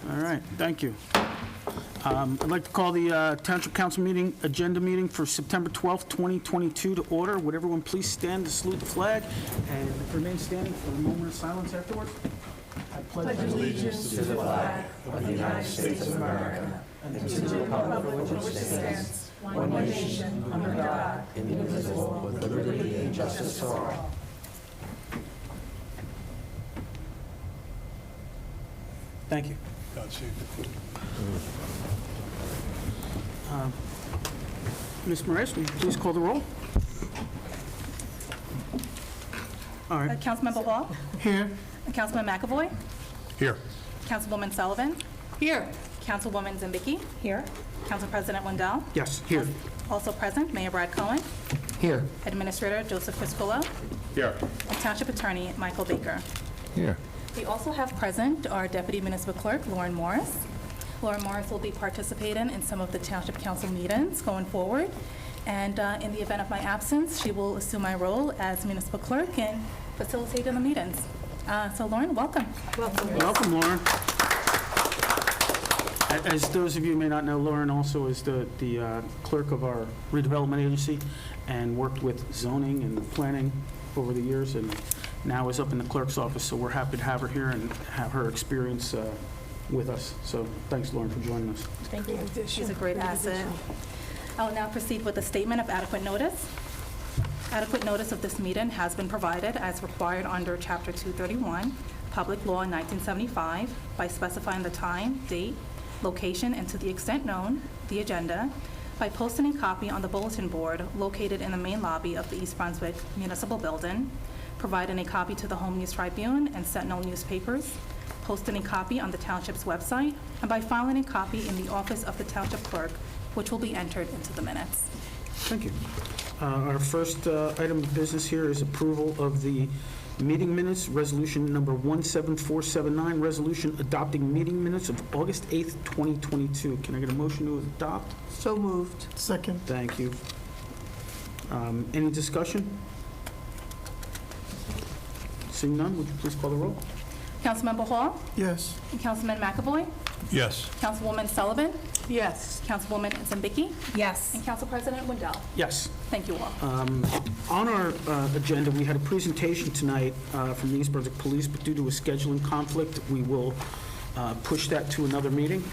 All right, thank you. I'd like to call the Township Council agenda meeting for September 12th, 2022 to order. Would everyone please stand to salute the flag and remain standing for a moment of silence afterwards? I pledge allegiance to the flag of the United States of America and to the republic for which it stands, one nation, under God, indivisible, with liberty and justice for all. Thank you. God save the Queen. Ms. Moraes, will you please call the roll? All right. Councilmember Hall, Here. Councilman McAvoy, Here. Councilwoman Sullivan, Here. Councilwoman Zambicki, here, Council President Wendell, Yes, here. also present, Mayor Brad Cohen, Here. Administrator Joseph Criscuolo, Here. and Township Attorney Michael Baker. Here. We also have present our Deputy Municipal Clerk, Lauren Morris. Lauren Morris will be participating in some of the Township Council meetings going forward, and in the event of my absence, she will assume my role as Municipal Clerk and facilitate in the meetings. So Lauren, welcome. Welcome, Lauren. As those of you who may not know, Lauren also is the clerk of our redevelopment agency and worked with zoning and planning over the years, and now is up in the clerk's office, so we're happy to have her here and have her experience with us. So thanks, Lauren, for joining us. Thank you. She's a great asset. I will now proceed with a statement of adequate notice. Adequate notice of this meeting has been provided as required under Chapter 231, Public Law 1975, by specifying the time, date, location, and to the extent known, the agenda, by posting a copy on the bulletin board located in the main lobby of the East Brunswick Municipal Building, providing a copy to the Home News Tribune and Sentinel newspapers, posting a copy on the Township's website, and by filing a copy in the office of the Township Clerk, which will be entered into the minutes. Thank you. Our first item of business here is approval of the meeting minutes, resolution number 17479, resolution adopting meeting minutes of August 8th, 2022. Can I get a motion to adopt? So moved. Second. Thank you. Any discussion? Seeing none, would you please call the roll? Councilmember Hall, Yes. Councilman McAvoy, Yes. Councilwoman Sullivan, Yes. Councilwoman Zambicki, Yes. and Council President Wendell. Yes. Thank you all. On our agenda, we had a presentation tonight from the East Brunswick Police, but due to a scheduling conflict, we will push that to another meeting.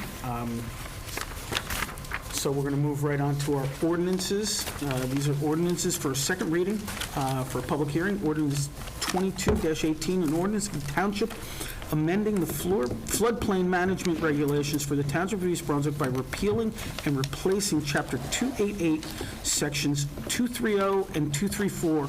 So we're going to move right on to our ordinances. These are ordinances for a second reading for a public hearing. Ordinance 22-18, an ordinance of the Township amending the floodplain management regulations for the Township of East Brunswick by repealing and replacing Chapter 288, Sections 230 and 234,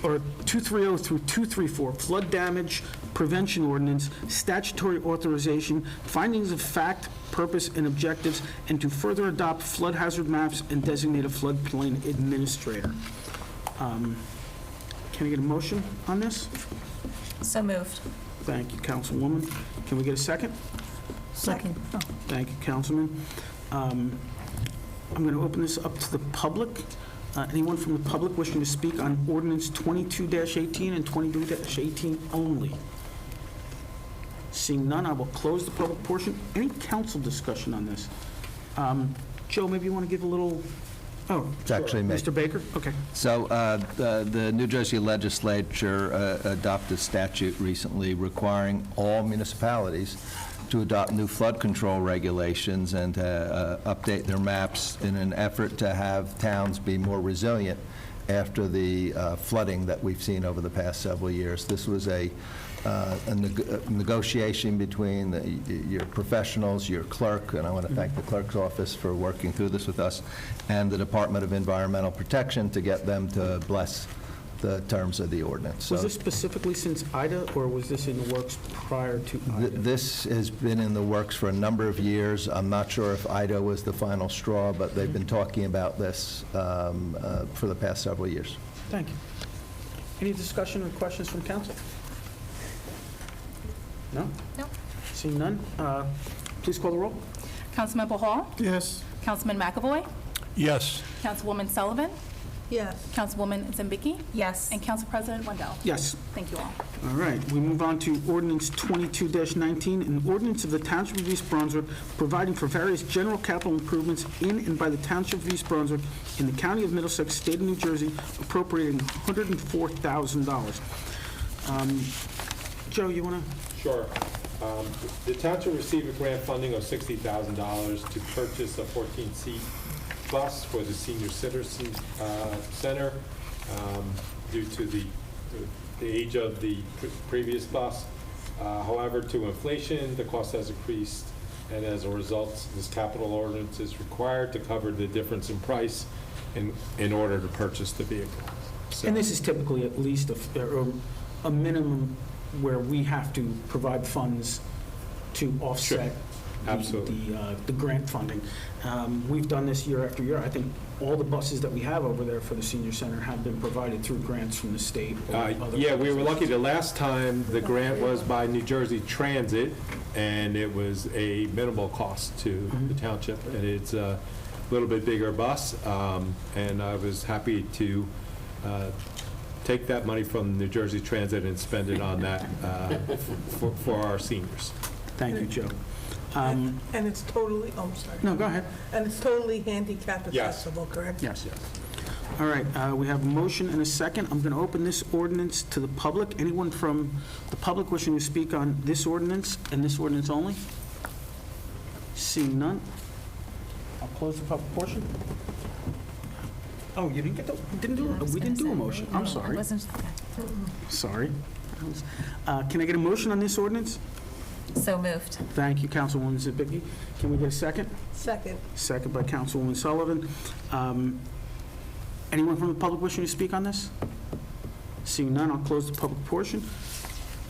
or 230 through 234, flood damage prevention ordinance, statutory authorization, findings of fact, purpose, and objectives, and to further adopt flood hazard maps and designate a floodplain administrator. Can I get a motion on this? So moved. Thank you, Councilwoman. Can we get a second? Second. Thank you, Councilman. I'm going to open this up to the public. Anyone from the public wishing to speak on ordinance 22-18 and 22-18 only? Seeing none, I will close the public portion. Any council discussion on this? Joe, maybe you want to give a little... Oh, It's actually me. Mr. Baker? Okay. So the New Jersey legislature adopted a statute recently requiring all municipalities to adopt new flood control regulations and to update their maps in an effort to have towns be more resilient after the flooding that we've seen over the past several years. This was a negotiation between your professionals, your clerk, and I want to thank the clerk's office for working through this with us, and the Department of Environmental Protection to get them to bless the terms of the ordinance. Was So this specifically since Ida, or was this in the works prior to Ida? this has been in the works for a number of years. I'm not sure if Ida was the final straw, but they've been talking about this for the past several years. Thank you. Any discussion or questions from council? No? No. Seeing none, please call the roll. Councilmember Hall, Yes. Councilman McAvoy, Yes. Councilwoman Sullivan, Yes. Councilwoman Zambicki, Yes. and Council President Wendell. Yes. Thank you all. All right, we move on to ordinance 22-19, an ordinance of the Township of East Brunswick providing for various general capital improvements in and by the Township of East Brunswick in the County of Middlesex, State of New Jersey, appropriating $104,000. Joe, you want to? Sure. The township received a grant funding of $60,000 to purchase a 14-seat bus for the senior citizen center due to the age of the previous bus. However, to inflation, the cost has increased, and as a result, this capital ordinance is required to cover the difference in price in order to purchase the vehicle. So- And this is typically at least a minimum where we have to provide funds to offset Absolutely. the grant funding. We've done this year after year. I think all the buses that we have over there for the senior center have been provided through grants from the state. Or other Yeah, we were lucky the last time the grant was by New Jersey Transit, and it was a minimal cost to the township, and it's a little bit bigger bus, and I was happy to take that money from New Jersey Transit and spend it on that for our seniors. Thank you, Joe. And it's totally, oh, I'm sorry. No, go ahead. And it's totally handicap Yes. accessible, correct? Yes. All right, we have a motion and a second. I'm going to open this ordinance to the public. Anyone from the public wishing to speak on this ordinance and this ordinance only? Seeing none, I'll close the public portion. Oh, you didn't get the, we didn't do a motion. I'm sorry. Sorry. Can I get a motion on this ordinance? So moved. Thank you, Councilwoman Zibicki. Can we get a second? Second. Second by Councilwoman Sullivan. Anyone from the public wishing to speak on this? Seeing none, I'll close the public portion.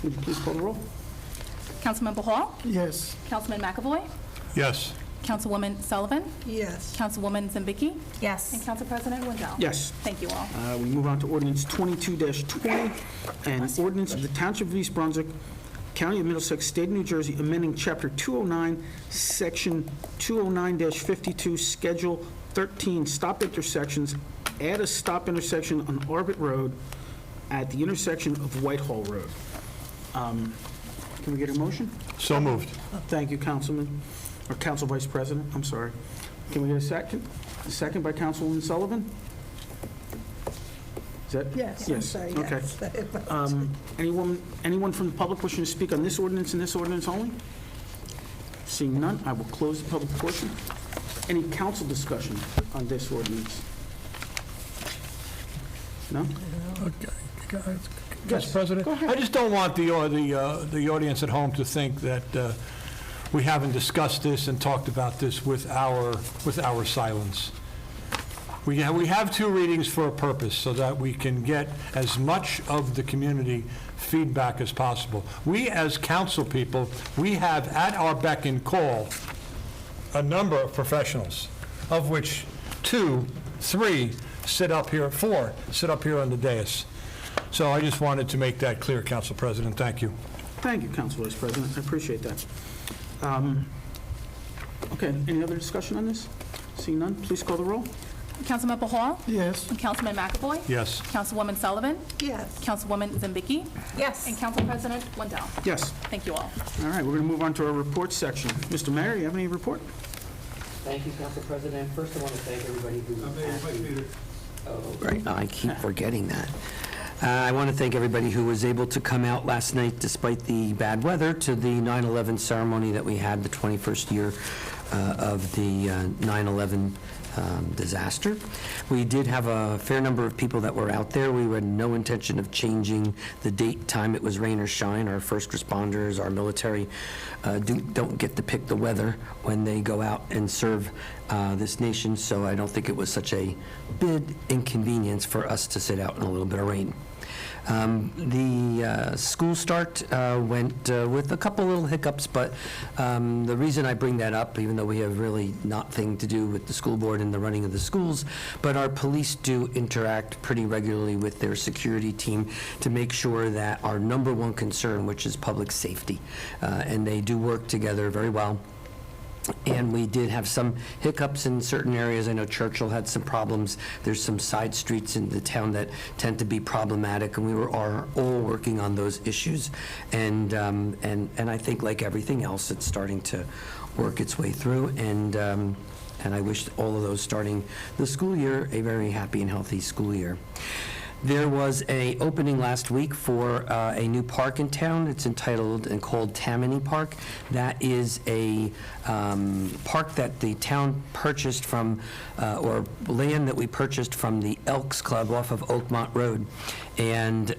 Would you please call the roll? Councilmember Hall? Yes. Councilman McAvoy? Yes. Councilwoman Sullivan? Yes. Councilwoman Zambicki? Yes. And Council President Wendell? Yes. Thank you all. We move on to ordinance 22-20, an ordinance of the Township of East Brunswick, County of Middlesex, State of New Jersey, amending Chapter 209, Section 209-52, Schedule 13, stop intersections, add a stop intersection on Arbit Road at the intersection of Whitehall Road. Can we get a motion? So moved. Thank you, Councilman, or Council Vice President, I'm sorry. Can we get a second? A second by Councilwoman Sullivan? Is that? Yes, I'm sorry, Okay. yes. Anyone from the public wishing to speak on this ordinance and this ordinance only? Seeing none, I will close the public portion. Any council discussion on this ordinance? No? Okay. Yes, Mr. President? go ahead. I just don't want the audience at home to think that we haven't discussed this and talked about this with our silence. We have two readings for a purpose, so that we can get as much of the community feedback as possible. We, as council people, we have at our beck and call a number of professionals, of which 2, 3 sit up here, 4 sit up here on the dais. So I just wanted to make that clear, Council President. Thank you. Thank you, Council Vice President, I appreciate that. Okay, any other discussion on this? Seeing none, please call the roll. Councilmember Hall? Yes. Councilman McAvoy? Yes. Councilwoman Sullivan? Yes. Councilwoman Zambicki? Yes. And Council President Wendell? Yes. Thank you all. All right, we're going to move on to our report section. Mr. Mayor, you have any report? Thank you, Council President. First, I want to thank everybody who... Oh, right, I keep forgetting that. I want to thank everybody who was able to come out last night, despite the bad weather, to the 9/11 ceremony that we had, the 21st year of the 9/11 disaster. We did have a fair number of people that were out there. We had no intention of changing the date, time. It was rain or shine. Our first responders, our military don't get to pick the weather when they go out and serve this nation, so I don't think it was such a big inconvenience for us to sit out in a little bit of rain. The school start went with a couple little hiccups, but the reason I bring that up, even though we have really nothing to do with the school board and the running of the schools, but our police do interact pretty regularly with their security team to make sure that our number one concern, which is public safety, and they do work together very well. And we did have some hiccups in certain areas. I know Churchill had some problems. There's some side streets in the town that tend to be problematic, and we are all working on those issues. And I think, like everything else, it's starting to work its way through. And I wish all of those starting the school year a very happy and healthy school year. There was a opening last week for a new park in town. It's entitled and called Tammany Park. That is a park that the town purchased from, or land that we purchased from the Elks Club off of Oakmont Road. And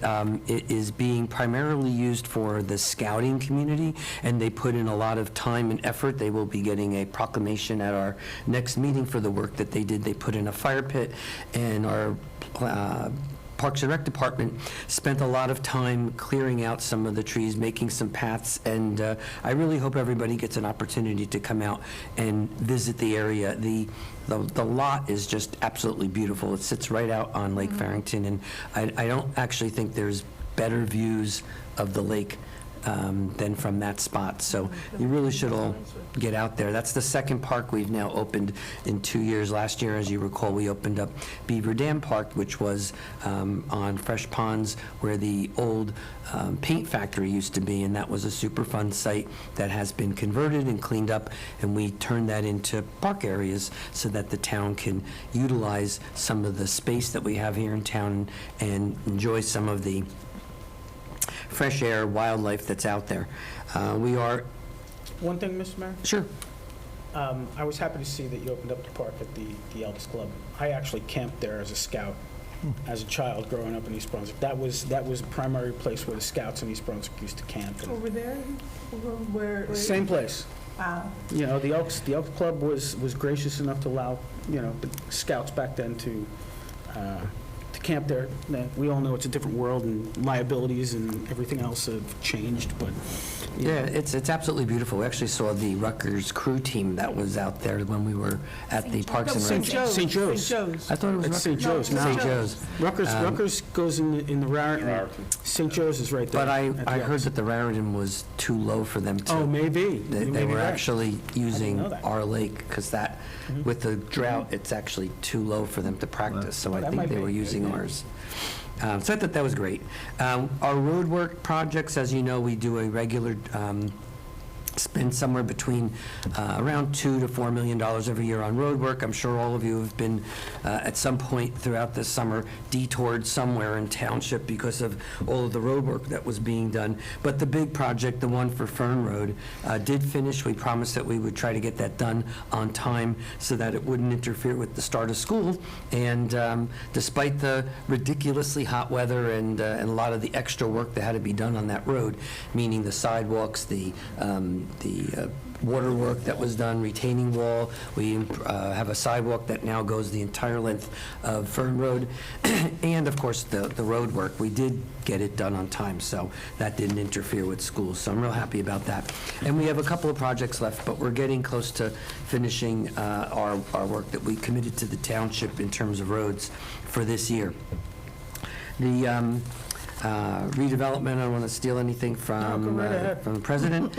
it is being primarily used for the scouting community, and they put in a lot of time and effort. They will be getting a proclamation at our next meeting for the work that they did. They put in a fire pit, and our Parks and Rec Department spent a lot of time clearing out some of the trees, making some paths, and I really hope everybody gets an opportunity to come out and visit the area. The lot is just absolutely beautiful. It sits right out on Lake Farrington, and I don't actually think there's better views of the lake than from that spot. So you really should all get out there. That's the second park we've now opened in 2 years. Last year, as you recall, we opened up Beaver Dam Park, which was on Fresh Ponds, where the old paint factory used to be, and that was a super fun site that has been converted and cleaned up, and we turned that into park areas so that the town can utilize some of the space that we have here in town and enjoy some of the fresh air, wildlife that's out there. We are... One thing, Mr. Mayor? Sure. I was happy to see that you opened up the park at the Elks Club. I actually camped there as a scout as a child growing up in East Brunswick. That was a primary place where the scouts in East Brunswick used to camp. Over there? Where? Same place. Wow. You know, the Elks Club was gracious enough to allow, you know, the scouts back then to camp there. We all know it's a different world, and liabilities and everything else have changed, but... Yeah, it's absolutely beautiful. We actually saw the Rutgers crew team that was out there when we were at the Parks and Rec. St. Joe's. I thought it was It's St. Rutgers. Joe's. No, No. St. Joe's. Rutgers goes in the Raritan. St. Joe's is right there. But I at the heard Elks. that the Raritan was too low for them to... Oh, maybe. They were actually using know that. our lake, because that, with the drought, it's actually too low for them to practice, so I That think might they be. were using ours. So I thought that was great. Our road work projects, as you know, we do a regular spend somewhere between around $2 to $4 million every year on road work. I'm sure all of you have been at some point throughout this summer detoured somewhere in Township because of all of the road work that was being done. But the big project, the one for Fern Road, did finish. We promised that we would try to get that done on time so that it wouldn't interfere with the start of school. And despite the ridiculously hot weather and a lot of the extra work that had to be done on that road, meaning the sidewalks, the water work that was done, retaining wall. We have a sidewalk that now goes the entire length of Fern Road, and of course the road work. We did get it done on time, so that didn't interfere with school. So I'm real happy about that. And we have a couple of projects left, but we're getting close to finishing our work that we committed to the township in terms of roads for this year. The redevelopment, I don't want to steal anything from the president,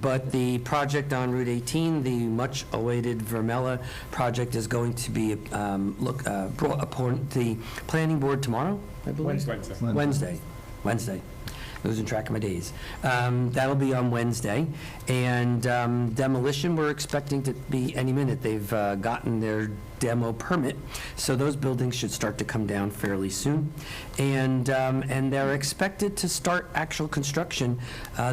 but the project on Route 18, the much-awaited Vermella project, is going to be brought upon the planning board tomorrow, I believe? Wednesday. Losing track of my days. That'll be on Wednesday. And demolition, we're expecting to be any minute. They've gotten their demo permit, so those buildings should start to come down fairly soon. And they're expected to start actual construction.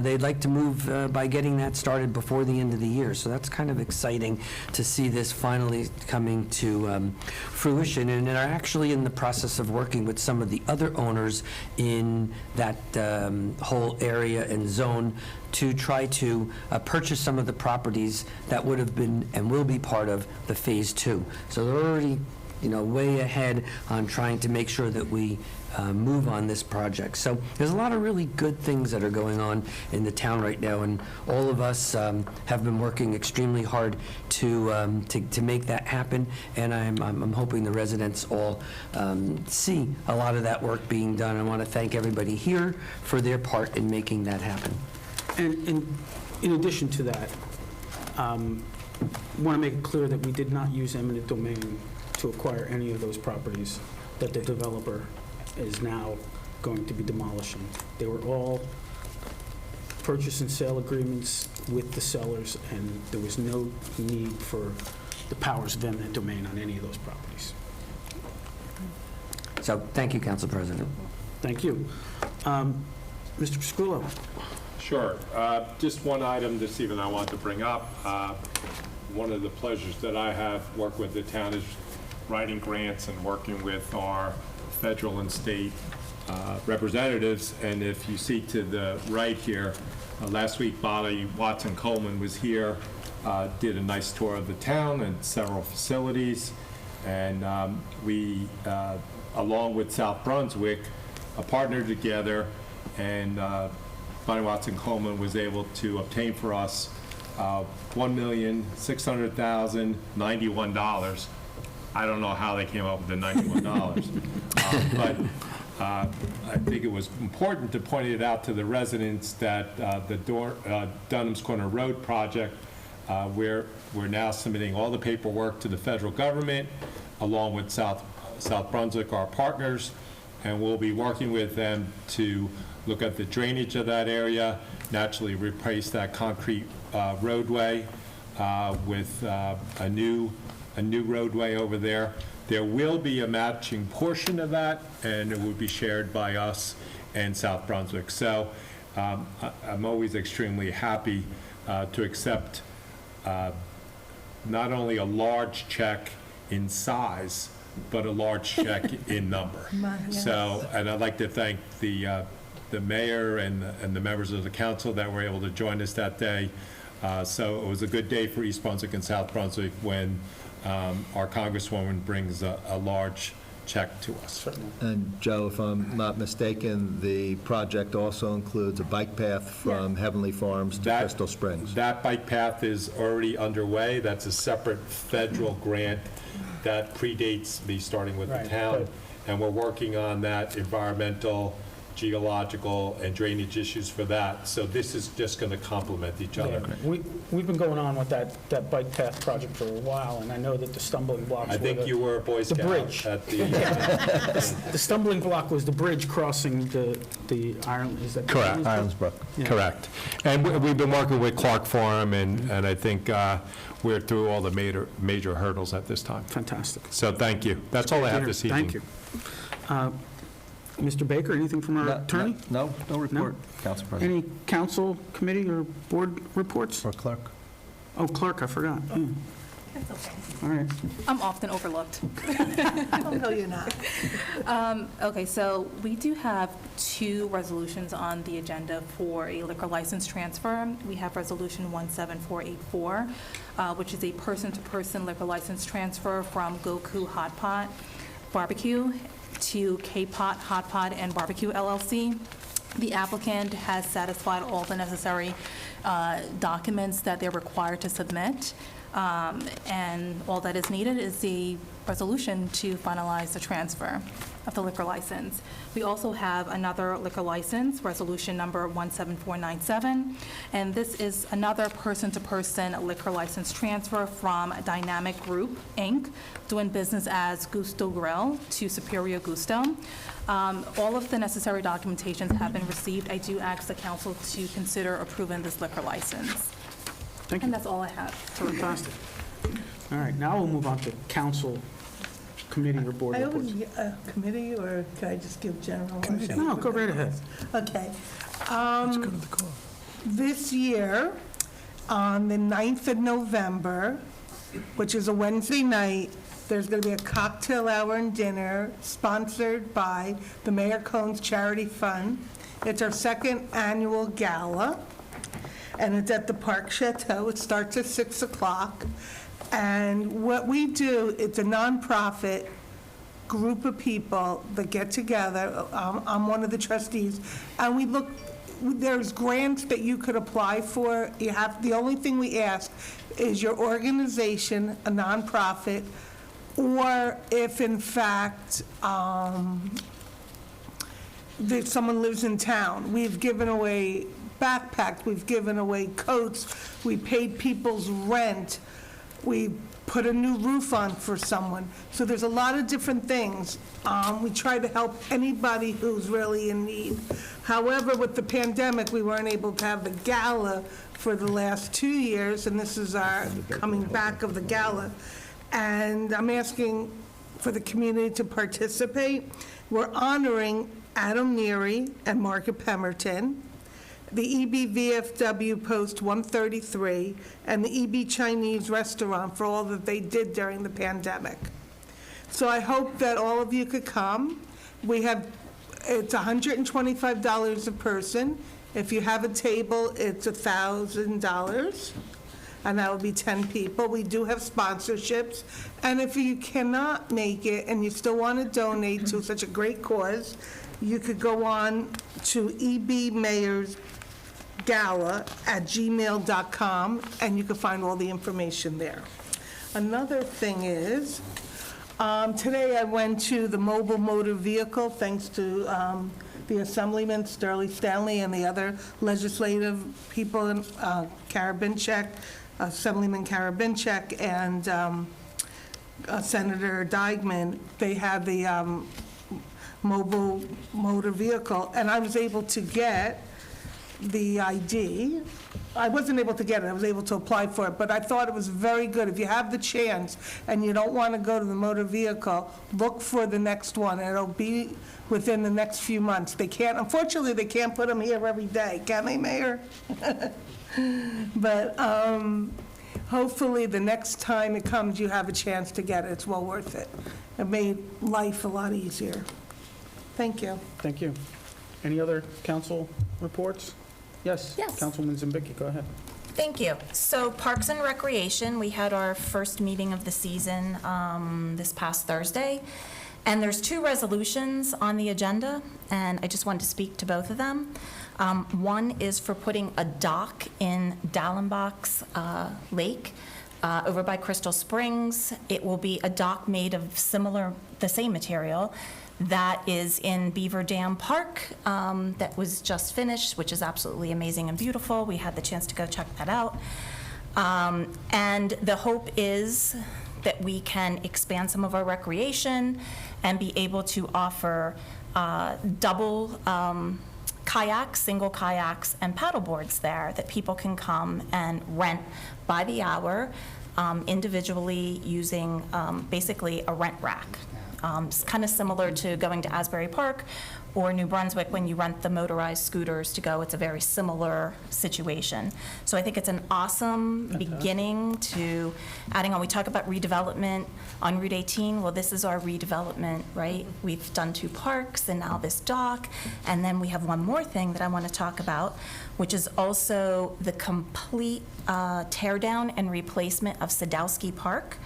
They'd like to move by getting that started before the end of the year, so that's kind of exciting to see this finally coming to fruition. And they're actually in the process of working with some of the other owners in that whole area and zone to try to purchase some of the properties that would have been and will be part of the Phase 2. So they're already, way ahead on trying to make sure that we move on this project. So there's a lot of really good things that are going on in the town right now, and all of us have been working extremely hard to make that happen. And I'm hoping the residents all see a lot of that work being done. I want to thank everybody here for their part in making that happen. And in addition to that, Want to make it clear that we did not use eminent domain to acquire any of those properties that the developer is now going to be demolishing. They were all purchase and sale agreements with the sellers, and there was no need for the powers of eminent domain on any of those properties. So, thank you, Council President. Thank you. Mr. Pasquillo? Sure. Just one item this evening I want to bring up. One of the pleasures that I have worked with the town is writing grants and working with our federal and state representatives. And if you see to the right here, last week Bonnie Watson-Coleman was here, did a nice tour of the town and several facilities. And we, along with South Brunswick, partnered together, and Bonnie Watson-Coleman was able to obtain for us $1,600,091. I don't know how they came up with the $91, but I think it was important to point it out to the residents that the Dunham's Corner Road project, we're now submitting all the paperwork to the federal government, along with South Brunswick, our partners, and we'll be working with them to look at the drainage of that area, naturally replace that concrete roadway with a new roadway over there. There will be a matching portion of that, and it will be shared by us and South Brunswick. So I'm always extremely happy to accept not only a large check in size, but a large check in number. So, and I'd like to thank the mayor and the members of the council that were able to join us that day. So it was a good day for East Brunswick and South Brunswick when our Congresswoman brings a large check to us. And Joe, if I'm not mistaken, the project also includes a bike path from Heavenly Farms to Crystal Springs. That bike path is already underway. That's a separate federal grant that predates me starting with the town. And we're working on that environmental, geological, and drainage issues for that. So this is just going to complement each other. We've been going on with that bike path project for a while, and I know that the stumbling blocks I were think you were a Boy Scout bridge. at the The stumbling block was the bridge crossing the Iron, is that? Correct. Ironsbrook. Yeah. Correct. And we've been working with Clark Forum, and I think we're through all the major hurdles at this time. Fantastic. So thank you. That's all I have this evening. Thank you. Mr. Baker, anything from our attorney? No report, Council President. Any council, committee, or board reports? Or clerk? Oh, clerk, I forgot. Yeah. That's okay. All right. I'm often overlooked. Oh, no, you're not. Okay, so we do have two resolutions on the agenda for a liquor license transfer. We have Resolution 17484, which is a person-to-person liquor license transfer from Goku Hot Pot Barbecue to K-Pot Hot Pot and Barbecue LLC. The applicant has satisfied all the necessary documents that they're required to submit, and all that is needed is the resolution to finalize the transfer of the liquor license. We also have another liquor license, resolution number 17497, and this is another person-to-person liquor license transfer from Dynamic Group, Inc., doing business as Gusto Grill, to Superior Gusto. All of the necessary documentations have been received. I do ask the council to consider approving this liquor license. Thank you. And that's all I have. Fantastic. All right, now we'll move on to council, committee, or board I reports. always get a committee, or can I just give general? No, go right ahead. Okay. This year, on the 9th of November, which is a Wednesday night, there's going to be a cocktail hour and dinner sponsored by the Mayor Cohn's Charity Fund. It's our second annual gala, and it's at the Park Chateau. It starts at 6 o'clock. And what we do, it's a nonprofit group of people that get together. I'm one of the trustees, and we look, there's grants that you could apply for. The only thing we ask is your organization, a nonprofit, or if in fact that someone lives in town. We've given away backpacks, we've given away coats, we paid people's rent, we put a new roof on for someone. So there's a lot of different things. We try to help anybody who's really in need. However, with the pandemic, we weren't able to have the gala for the last 2 years, and this is our coming back of the gala. And I'm asking for the community to participate. We're honoring Adam Neary and Margaret Pemberton, the EB VFW Post 133, and the EB Chinese Restaurant for all that they did during the pandemic. So I hope that all of you could come. It's $125 a person. If you have a table, it's $1,000, and that would be 10 people. We do have sponsorships, and if you cannot make it and you still want to donate to such a great cause, you could go on to ebmayorsgala@gmail.com, and you can find all the information there. Another thing is, today I went to the mobile motor vehicle, thanks to the Assemblyman Sterling Stanley and the other legislative people, Karabinchak, Assemblyman Karabinchak, and Senator Dykeman. They had the mobile motor vehicle, and I was able to get the ID. I wasn't able to get it, I was able to apply for it, but I thought it was very good. If you have the chance and you don't want to go to the motor vehicle, look for the next one, and it'll be within the next few months. Unfortunately, they can't put them here every day, can they, Mayor? But hopefully the next time it comes, you have a chance to get it. It's well worth it. It made life a lot easier. Thank you. Thank you. Any other council reports? Yes? Yes. Councilwoman Zambicki, go ahead. Thank you. So Parks and Recreation, we had our first meeting of the season this past Thursday, and there's 2 resolutions on the agenda, and I just wanted to speak to both of them. One is for putting a dock in Dallenbach's Lake over by Crystal Springs. It will be a dock made of the same material that is in Beaver Dam Park that was just finished, which is absolutely amazing and beautiful. We had the chance to go check that out. And the hope is that we can expand some of our recreation and be able to offer double kayaks, single kayaks, and paddle boards there that people can come and rent by the hour individually using basically a rent rack. It's kind of similar to going to Asbury Park or New Brunswick when you rent the motorized scooters to go. It's a very similar situation. So I think it's an awesome beginning to adding on. We talk about redevelopment on Route 18. Well, this is our redevelopment, right? We've done 2 parks and now this dock. And then we have one more thing that I want to talk about, which is also the complete tear down and replacement of Sadowski Park.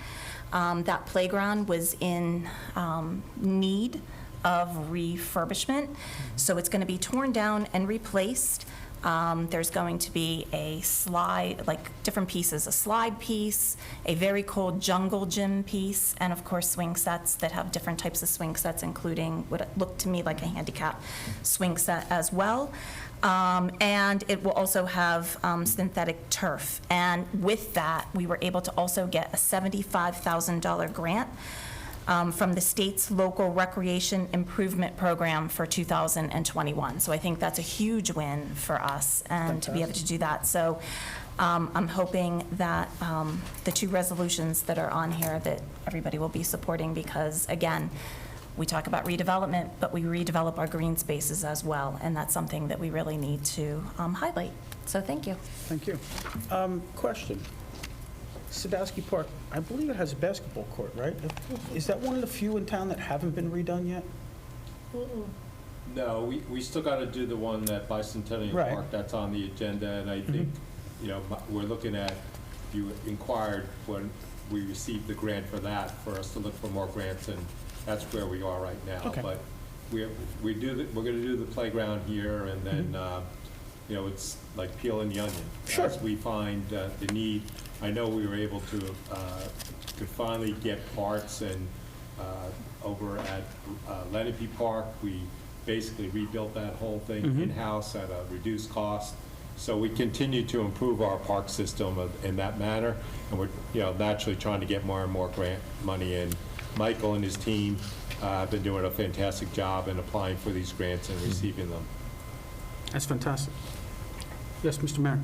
That playground was in need of refurbishment, so it's going to be torn down and replaced. There's going to be a slide, like different pieces, a slide piece, a very cool jungle gym piece, and of course swing sets that have different types of swing sets, including what looked to me like a handicap swing set as well. And it will also have synthetic turf. And with that, we were able to also get a $75,000 grant from the state's local recreation improvement program for 2021. So I think that's a huge win for us, and to be able to do that. So I'm hoping that the 2 resolutions that are on here that everybody will be supporting, because again, we talk about redevelopment, but we redevelop our green spaces as well, and that's something that we really need to highlight. So thank you. Thank you. Question. Sadowski Park, I believe it has a basketball court, right? Is that one of the few in town that haven't been redone yet? No, we still got to do the one at Bicentennial Right. Park. That's on the agenda, and I think, we're looking at, you inquired when we received the grant for that, for us to look for more grants, and that's where we are right now. Okay. But we're going to do the playground here, and then, it's like peeling the onion. Sure. As we find the need. I know we were able to finally get parts, and over at Lenape Park, we basically rebuilt that whole thing in-house at a reduced cost. So we continue to improve our park system in that manner, and we're, naturally trying to get more and more grant money in. Michael and his team have been doing a fantastic job in applying for these grants and receiving them. That's fantastic. Yes, Mr. Mayor.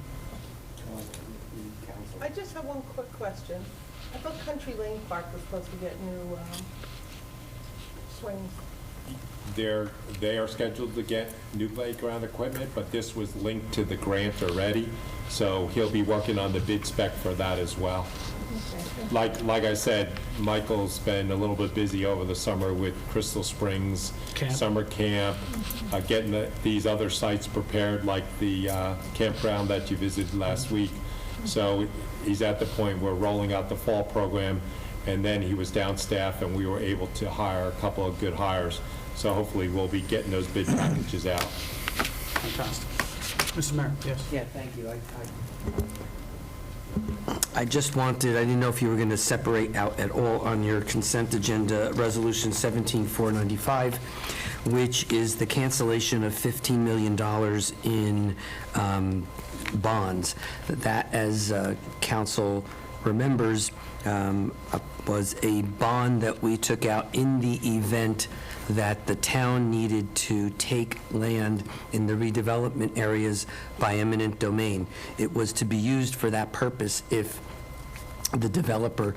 I just have one quick question. I thought Country Lane Park was supposed to get new swings. They are scheduled to get new playground equipment, but this was linked to the grant already, so he'll be working on the bid spec for that as well. Like I said, Michael's been a little bit busy over the summer with Crystal Springs Camp. Summer Camp, getting these other sites prepared, like the campground that you visited last week. So he's at the point where rolling out the fall program, and then he was down staff, and we were able to hire a couple of good hires. So hopefully we'll be getting those bid packages out. Fantastic. Mr. Mayor, yes. Yeah, thank you. I just wanted, I didn't know if you were going to separate out at all on your consent agenda, Resolution 17495, which is the cancellation of $15 million in bonds. That, as council remembers, was a bond that we took out in the event that the town needed to take land in the redevelopment areas by eminent domain. It was to be used for that purpose if the developer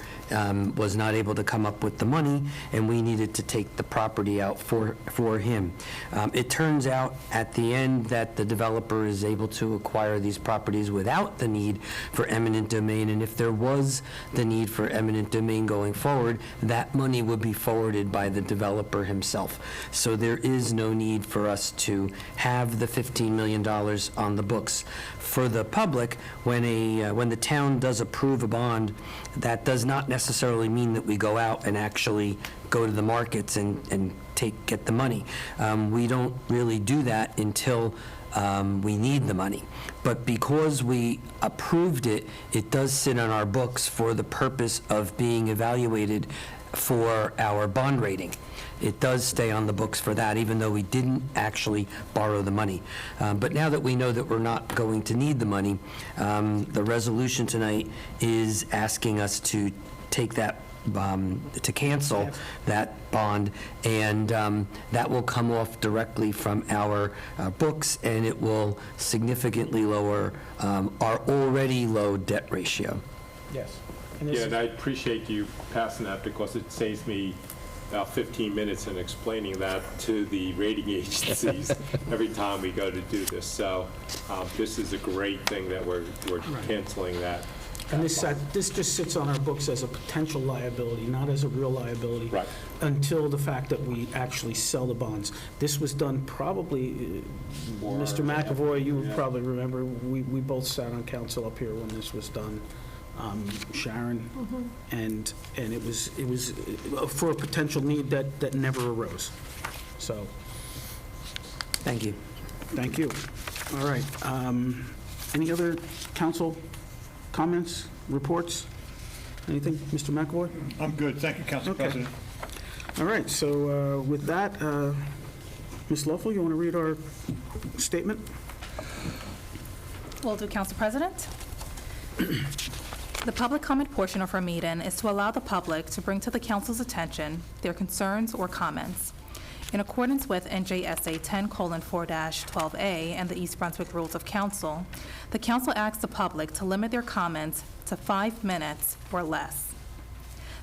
was not able to come up with the money, and we needed to take the property out for him. It turns out at the end that the developer is able to acquire these properties without the need for eminent domain, and if there was the need for eminent domain going forward, that money would be forwarded by the developer himself. So there is no need for us to have the $15 million on the books. For the public, when the town does approve a bond, that does not necessarily mean that we go out and actually go to the markets and get the money. We don't really do that until we need the money. But because we approved it, it does sit on our books for the purpose of being evaluated for our bond rating. It does stay on the books for that, even though we didn't actually borrow the money. But now that we know that we're not going to need the money, the resolution tonight is asking us to take that, to cancel that bond, and that will come off directly from our books, and it will significantly lower our already low debt ratio. Yes. Yeah, and I appreciate you passing that, because it saves me about 15 minutes in explaining that to the rating agencies every time we go to do this. So this is a great thing that we're canceling that. And this just sits on our books as a potential liability, not as a real liability. Right. Until the fact that we actually sell the bonds. This was done probably, Mr. McAvoy, you would probably remember, we both sat on council up here when this was done. Sharon, and it was for a potential need that never arose. So, Thank you. thank you. All right. Any other council comments, reports? Anything, Mr. McAvoy? I'm good. Thank you, Council Okay. President. All right. So with that, Ms. Loeffel, you want to read our statement? Will do, Council President. The public comment portion of our meeting is to allow the public to bring to the council's attention their concerns or comments. In accordance with NJSA 10:4-12A and the East Brunswick Rules of Council, the council asks the public to limit their comments to 5 minutes or less.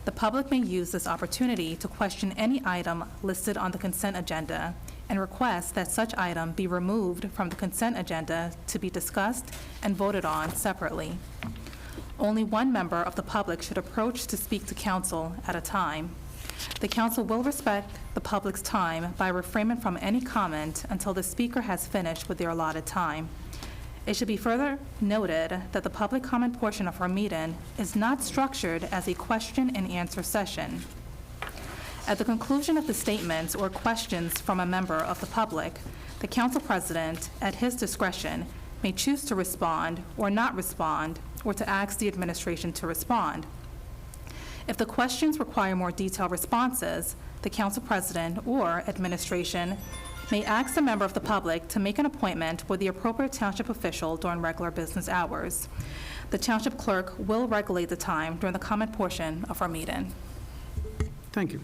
The public may use this opportunity to question any item listed on the consent agenda and request that such item be removed from the consent agenda to be discussed and voted on separately. Only one member of the public should approach to speak to council at a time. The council will respect the public's time by refraining from any comment until the speaker has finished with their allotted time. It should be further noted that the public comment portion of our meeting is not structured as a question and answer session. At the conclusion of the statements or questions from a member of the public, the council president, at his discretion, may choose to respond or not respond, or to ask the administration to respond. If the questions require more detailed responses, the council president or administration may ask a member of the public to make an appointment with the appropriate township official during regular business hours. The township clerk will regulate the time during the comment portion of our meeting. Thank you.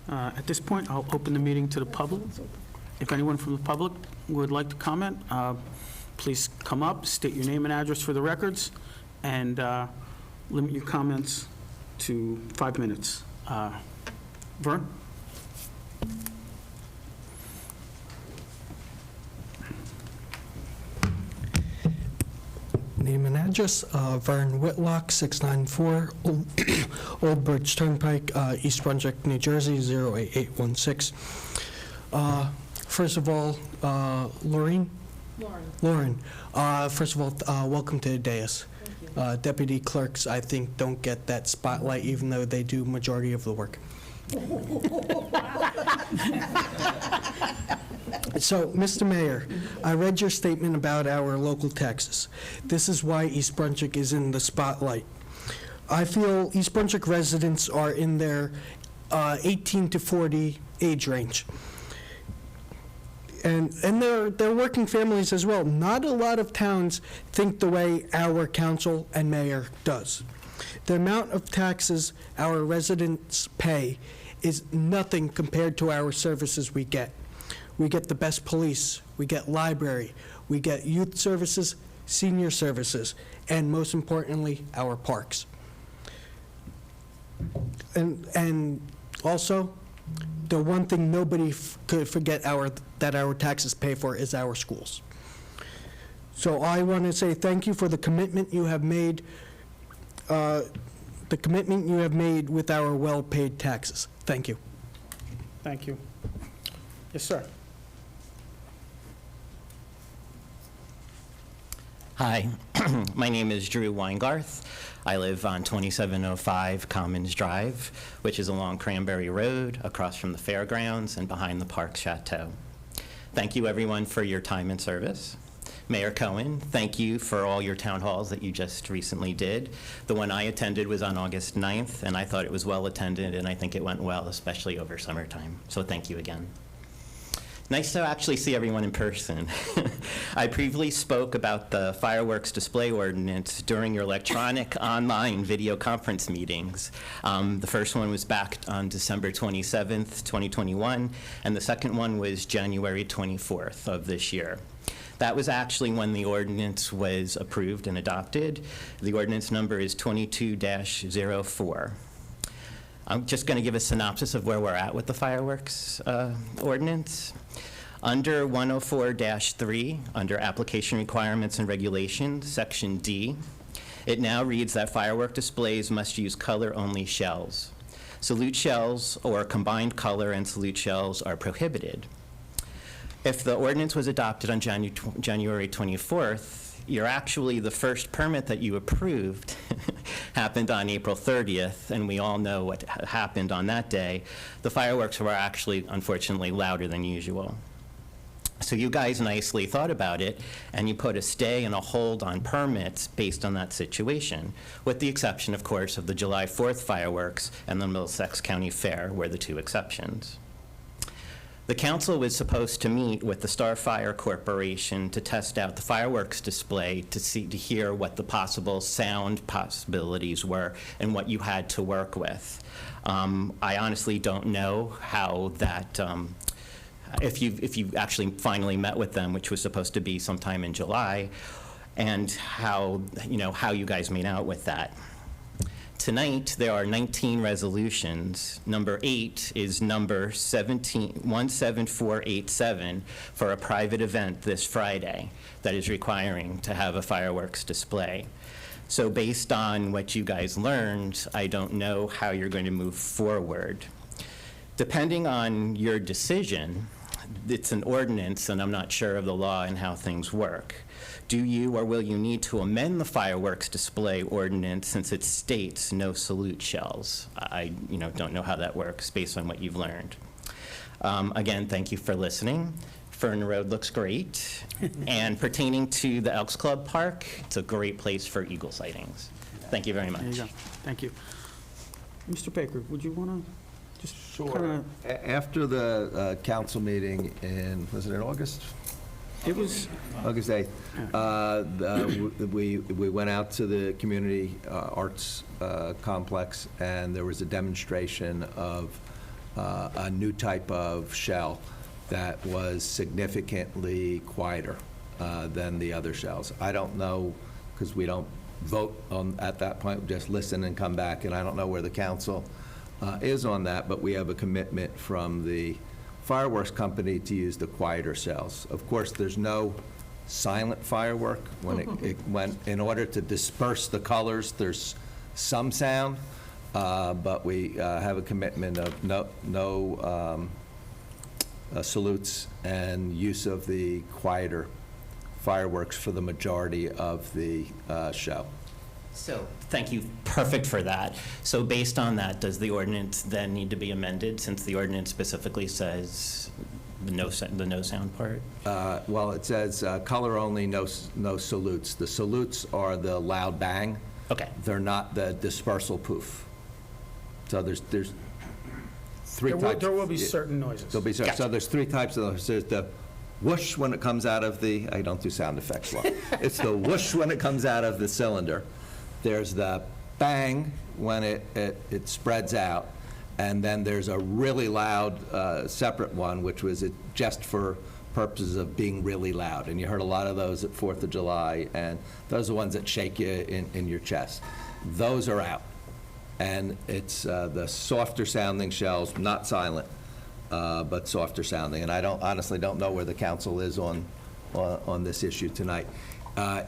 At this point, I'll open the meeting to the public. If anyone from the public would like to comment, please come up, state your name and address for the records, and limit your comments to 5 minutes. Vern? Name and address, Vern Whitlock, 694 Old Bridge Turnpike, East Brunswick, New Jersey, 08816. First of all, Lauren, first of all, welcome to the dais. Deputy clerks, I think, don't get that spotlight, even though they do majority of the work. So, Mr. Mayor, I read your statement about our local taxes. This is why East Brunswick is in the spotlight. I feel East Brunswick residents are in their 18 to 40 age range. And they're working families as well. Not a lot of towns think the way our council and mayor does. The amount of taxes our residents pay is nothing compared to our services we get. We get the best police, we get library, we get youth services, senior services, and most importantly, our parks. And also, the one thing nobody could forget that our taxes pay for is our schools. So I want to say thank you for the commitment you have made, with our well-paid taxes. Thank you. Thank you. Yes, sir. Hi, my name is Drew Weingarth. I live on 2705 Commons Drive, which is along Cranberry Road, across from the fairgrounds and behind the Park Chateau. Thank you, everyone, for your time and service. Mayor Cohen, thank you for all your town halls that you just recently did. The one I attended was on August 9th, and I thought it was well attended, and I think it went well, especially over summertime. So thank you again. Nice to actually see everyone in person. I previously spoke about the fireworks display ordinance during your electronic online video conference meetings. The first one was back on December 27th, 2021, and the second one was January 24th of this year. That was actually when the ordinance was approved and adopted. The ordinance number is 22-04. I'm just going to give a synopsis of where we're at with the fireworks ordinance. Under 104-3, under application requirements and regulations, section D, it now reads that firework displays must use color-only shells. Salute shells or combined color and salute shells are prohibited. If the ordinance was adopted on January 24th, you're actually, the first permit that you approved happened on April 30th, and we all know what happened on that day. The fireworks were actually, unfortunately, louder than usual. So you guys nicely thought about it, and you put a stay and a hold on permits based on that situation, with the exception, of course, of the July 4th fireworks and the Middlesex County Fair were the two exceptions. The council was supposed to meet with the Starfire Corporation to test out the fireworks display to hear what the possible sound possibilities were and what you had to work with. I honestly don't know how that, if you actually finally met with them, which was supposed to be sometime in July, and how you guys made out with that. Tonight, there are 19 resolutions. Number 8 is number 17487 for a private event this Friday that is requiring to have a fireworks display. So based on what you guys learned, I don't know how you're going to move forward. Depending on your decision, it's an ordinance, and I'm not sure of the law and how things work. Do you or will you need to amend the fireworks display ordinance since it states no salute shells? I don't know how that works based on what you've learned. Again, thank you for listening. Fern Road looks great. And pertaining to the Elks Club Park, it's a great place for eagle sightings. Thank you very much. There you go. Thank you. Mr. Baker, would you want to Kinda- After the council meeting in, was it in August? It was, August 8th. We went out to the community arts complex, and there was a demonstration of a new type of shell that was significantly quieter than the other shells. I don't know, because we don't vote on, at that point, we just listen and come back, and I don't know where the council is on that, but we have a commitment from the fireworks company to use the quieter shells. Of course, there's no silent firework. When in order to disperse the colors, there's some sound, but we have a commitment of no salutes and use of the quieter fireworks for the majority of the show. So, thank you, perfect for that. So based on that, does the ordinance then need to be amended, since the ordinance specifically says the no sound part? Well, it says color only, no salutes. The salutes are the loud bang. Okay. They're not the dispersal poof. So there's three types. there will be certain noises. There'll be certain. So there's three types of those. There's the whoosh when it comes out of the, I don't do sound effects well. It's the whoosh when it comes out of the cylinder. There's the bang when it spreads out, and then there's a really loud separate one, which was just for purposes of being really loud. And you heard a lot of those at 4th of July, and those are the ones that shake you in your chest. Those are out. And it's the softer sounding shells, not silent, but softer sounding. And I honestly don't know where the council is on this issue tonight.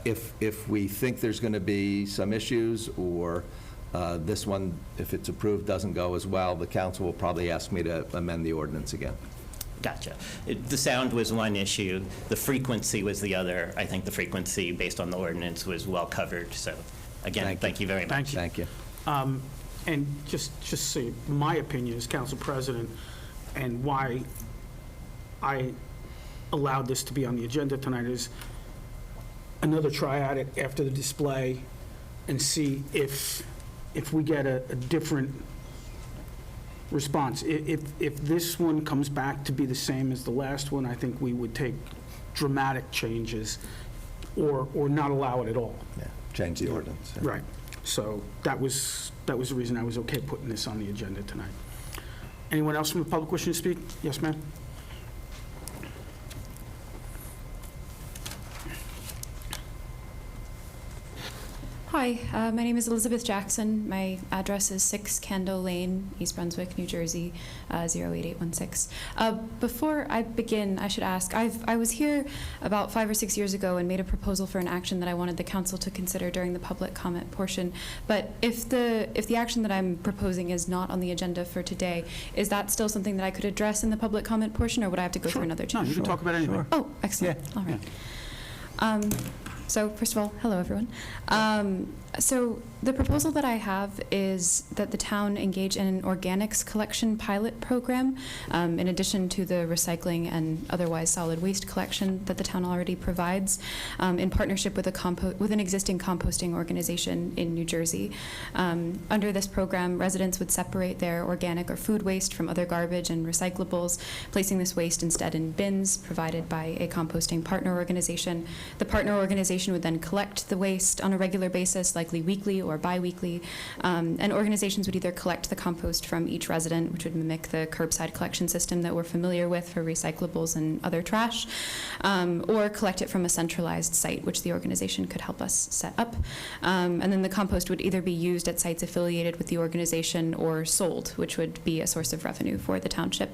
If we think there's going to be some issues, or this one, if it's approved, doesn't go as well, the council will probably ask me to amend the ordinance again. Gotcha. The sound was one issue. The frequency was the other. I think the frequency, based on the ordinance, was well covered. So, again, thank you very much. Thank you. And just say, my opinion as council president, and why I allowed this to be on the agenda tonight, is another try at it after the display and see if we get a different response. If this one comes back to be the same as the last one, I think we would take dramatic changes or not allow it at all. Yeah, change the ordinance. Yeah. Right. So that was the reason I was okay putting this on the agenda tonight. Anyone else from the public wishing to speak? Yes, ma'am? Hi, my name is Elizabeth Jackson. My address is 6 Candle Lane, East Brunswick, New Jersey, 08816. Before I begin, I should ask, I was here about 5 or 6 years ago and made a proposal for an action that I wanted the council to consider during the public comment portion. But if the action that I'm proposing is not on the agenda for today, is that still something that I could address in the public comment portion, or would I have to go through another No, change? you can talk about anything. Oh, excellent. All right. So first of all, hello, everyone. So the proposal that I have is that the town engage in an organics collection pilot program, in addition to the recycling and otherwise solid waste collection that the town already provides, in partnership with an existing composting organization in New Jersey. Under this program, residents would separate their organic or food waste from other garbage and recyclables, placing this waste instead in bins provided by a composting partner organization. The partner organization would then collect the waste on a regular basis, likely weekly or bi-weekly, and organizations would either collect the compost from each resident, which would mimic the curbside collection system that we're familiar with for recyclables and other trash, or collect it from a centralized site, which the organization could help us set up. And then the compost would either be used at sites affiliated with the organization or sold, which would be a source of revenue for the township.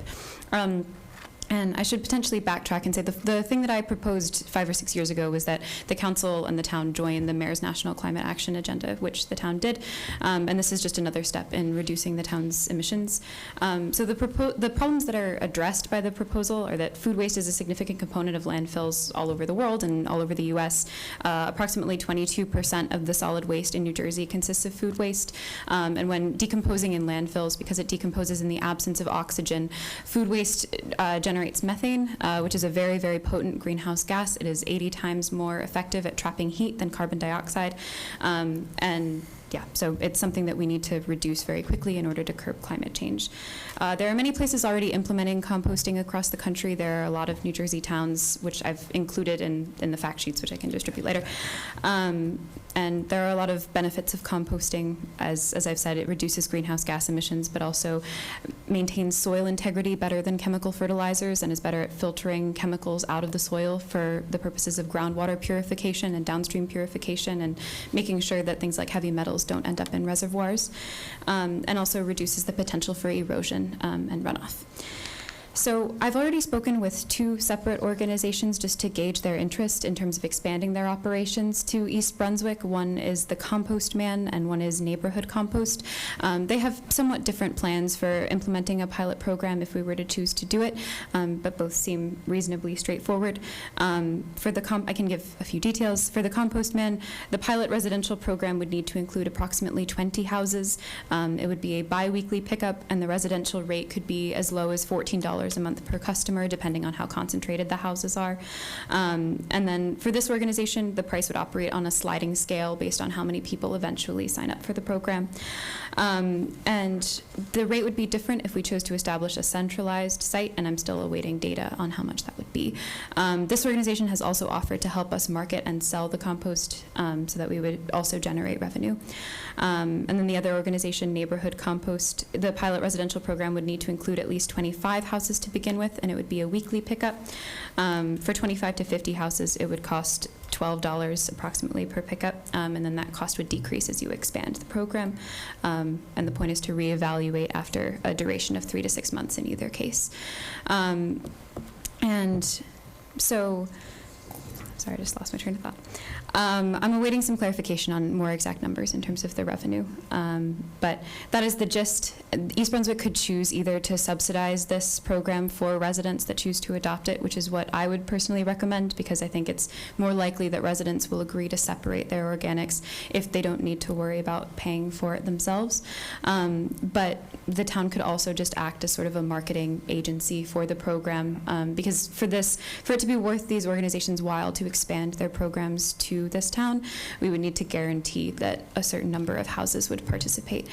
And I should potentially backtrack and say the thing that I proposed 5 or 6 years ago was that the council and the town join the Mayor's National Climate Action Agenda, which the town did. And this is just another step in reducing the town's emissions. So the problems that are addressed by the proposal are that food waste is a significant component of landfills all over the world and all over the U.S. Approximately 22% of the solid waste in New Jersey consists of food waste. And when decomposing in landfills, because it decomposes in the absence of oxygen, food waste generates methane, which is a very, very potent greenhouse gas. It is 80 times more effective at trapping heat than carbon dioxide. And yeah, so it's something that we need to reduce very quickly in order to curb climate change. There are many places already implementing composting across the country. There are a lot of New Jersey towns, which I've included in the fact sheets, which I can distribute later. And there are a lot of benefits of composting. As I've said, it reduces greenhouse gas emissions, but also maintains soil integrity better than chemical fertilizers and is better at filtering chemicals out of the soil for the purposes of groundwater purification and downstream purification, and making sure that things like heavy metals don't end up in reservoirs, and also reduces the potential for erosion and runoff. So I've already spoken with 2 separate organizations just to gauge their interest in terms of expanding their operations to East Brunswick. One is the Compost Man and one is Neighborhood Compost. They have somewhat different plans for implementing a pilot program if we were to choose to do it, but both seem reasonably straightforward. I can give a few details. For the Compost Man, the pilot residential program would need to include approximately 20 houses. It would be a bi-weekly pickup, and the residential rate could be as low as $14 a month per customer, depending on how concentrated the houses are. And then for this organization, the price would operate on a sliding scale based on how many people eventually sign up for the program. And the rate would be different if we chose to establish a centralized site, and I'm still awaiting data on how much that would be. This organization has also offered to help us market and sell the compost so that we would also generate revenue. And then the other organization, Neighborhood Compost, the pilot residential program would need to include at least 25 houses to begin with, and it would be a weekly pickup. For 25 to 50 houses, it would cost $12 approximately per pickup, and then that cost would decrease as you expand the program. And the point is to reevaluate after a duration of 3 to 6 months in either case. And so, sorry, I just lost my train of thought. I'm awaiting some clarification on more exact numbers in terms of the revenue, but that is the gist. East Brunswick could choose either to subsidize this program for residents that choose to adopt it, which is what I would personally recommend, because I think it's more likely that residents will agree to separate their organics if they don't need to worry about paying for it themselves. But the town could also just act as sort of a marketing agency for the program, because for it to be worth these organizations' while to expand their programs to this town, we would need to guarantee that a certain number of houses would participate.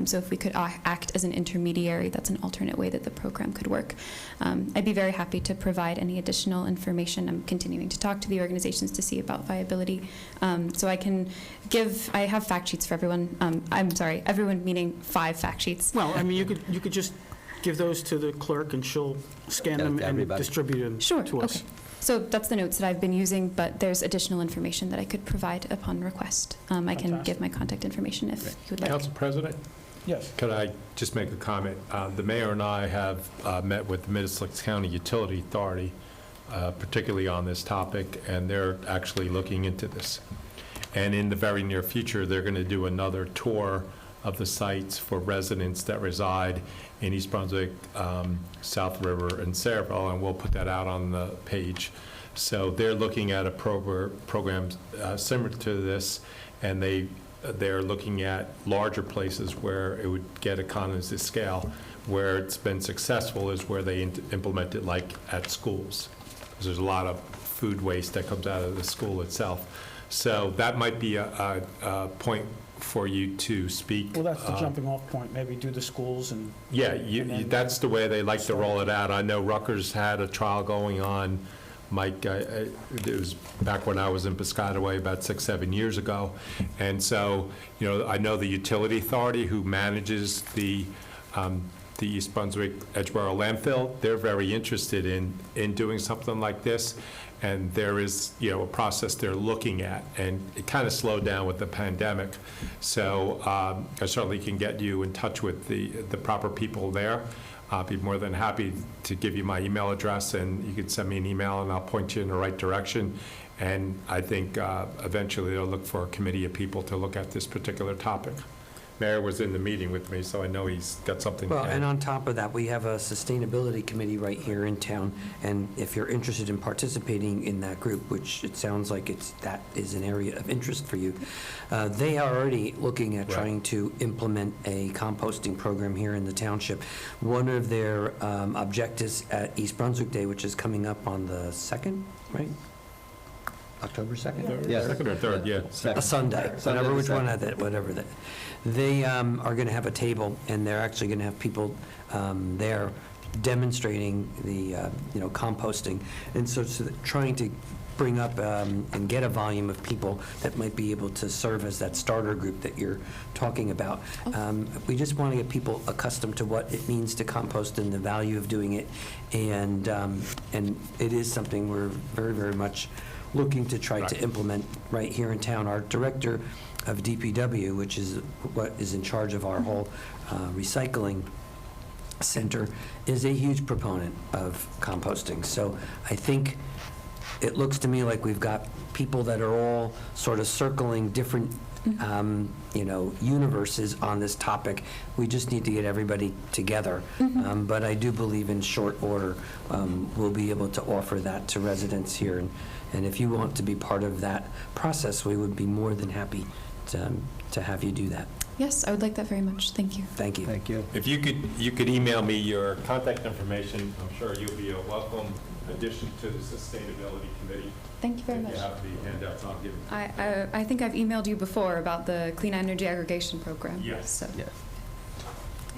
So if we could act as an intermediary, that's an alternate way that the program could work. I'd be very happy to provide any additional information. I'm continuing to talk to the organizations to see about viability. So I have fact sheets for everyone. I'm sorry, everyone meaning 5 fact sheets. Well, I mean, you could just give those to the clerk and she'll scan them and distribute them to us. Okay. So that's the notes that I've been using, but there's additional information that I could provide upon request. I can give my contact information if you would like. Council President? Yes. Could I just make a comment? The mayor and I have met with the Middlesex County Utility Authority, particularly on this topic, and they're actually looking into this. And in the very near future, they're going to do another tour of the sites for residents that reside in East Brunswick, South River, and Sayreville, and we'll put that out on the page. So they're looking at a program similar to this, and they're looking at larger places where it would get economies of scale. Where it's been successful is where they implement it, like at schools, because there's a lot of food waste that comes out of the school itself. So that might be a point for you to speak. Well, that's the jumping off point, maybe do the schools and... Yeah, that's the way they like to roll it out. I know Rutgers had a trial going on, Mike, it was back when I was in Piscataway about 6-7 years ago. And so, I know the utility authority who manages the East Brunswick Edgeboro landfill, they're very interested in doing something like this. And there is, a process they're looking at, and it kind of slowed down with the pandemic. So I certainly can get you in touch with the proper people there. I'll be more than happy to give you my email address, and you can send me an email, and I'll point you in the right direction. And I think eventually they'll look for a committee of people to look at this particular topic. Mayor was in the meeting with me, so I know he's got something to Well, add. and on top of that, we have a sustainability committee right here in town, and if you're interested in participating in that group, which it sounds like that is an area of interest for you, they are already looking at trying to implement a composting program here in the township. One of their objectives at East Brunswick Day, which is coming up on the 2nd, right? October 2nd? Yes. Second or third, yeah. A Sunday, Sunday whatever, the which one 2nd. of that, whatever that. They are going to have a table, and they're actually going to have people there demonstrating the, composting. And so trying to bring up and get a volume of people that might be able to serve as that starter group that you're talking about. We just want to get people accustomed to what it means to compost and the value of doing it. And it is something we're very, very much looking to try to implement right here in town. Our director of DPW, which is what is in charge of our whole recycling center, is a huge proponent of composting. So I think it looks to me like we've got people that are all sort of circling different, universes on this topic. We just need to get everybody together. But I do believe in short order, we'll be able to offer that to residents here. And if you want to be part of that process, we would be more than happy to have you do that. Yes, I would like that very much. Thank you. Thank you. Thank you. If you could email me your contact information, I'm sure you'll be a welcome addition to the Sustainability Committee. Thank you very much. If you have the handouts, I'll give them. I think I've emailed you before about the Clean Energy Aggregation Program. Yes. So, Yes.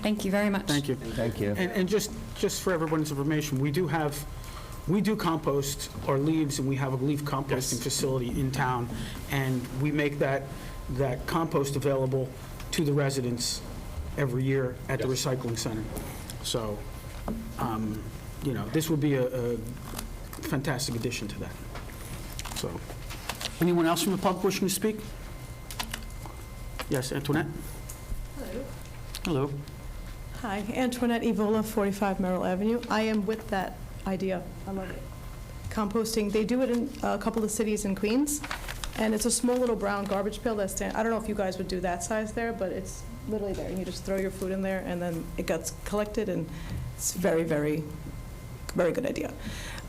thank you very much. Thank you. Thank you. And just for everyone's information, we do compost our leaves, and we have a leaf composting facility in town, and we make that compost available to the residents every year at the recycling center. So, this would be a fantastic addition to that. So, anyone else from the public wishing to speak? Yes, Antoinette? Hello. Hello. Hi, Antoinette Evola, 45 Merrill Avenue. I am with that idea. I love it. Composting, they do it in a couple of cities in Queens, and it's a small little brown garbage pail that's, I don't know if you guys would do that size there, but it's literally there. You just throw your food in there, and then it gets collected, and it's very, very, very good idea.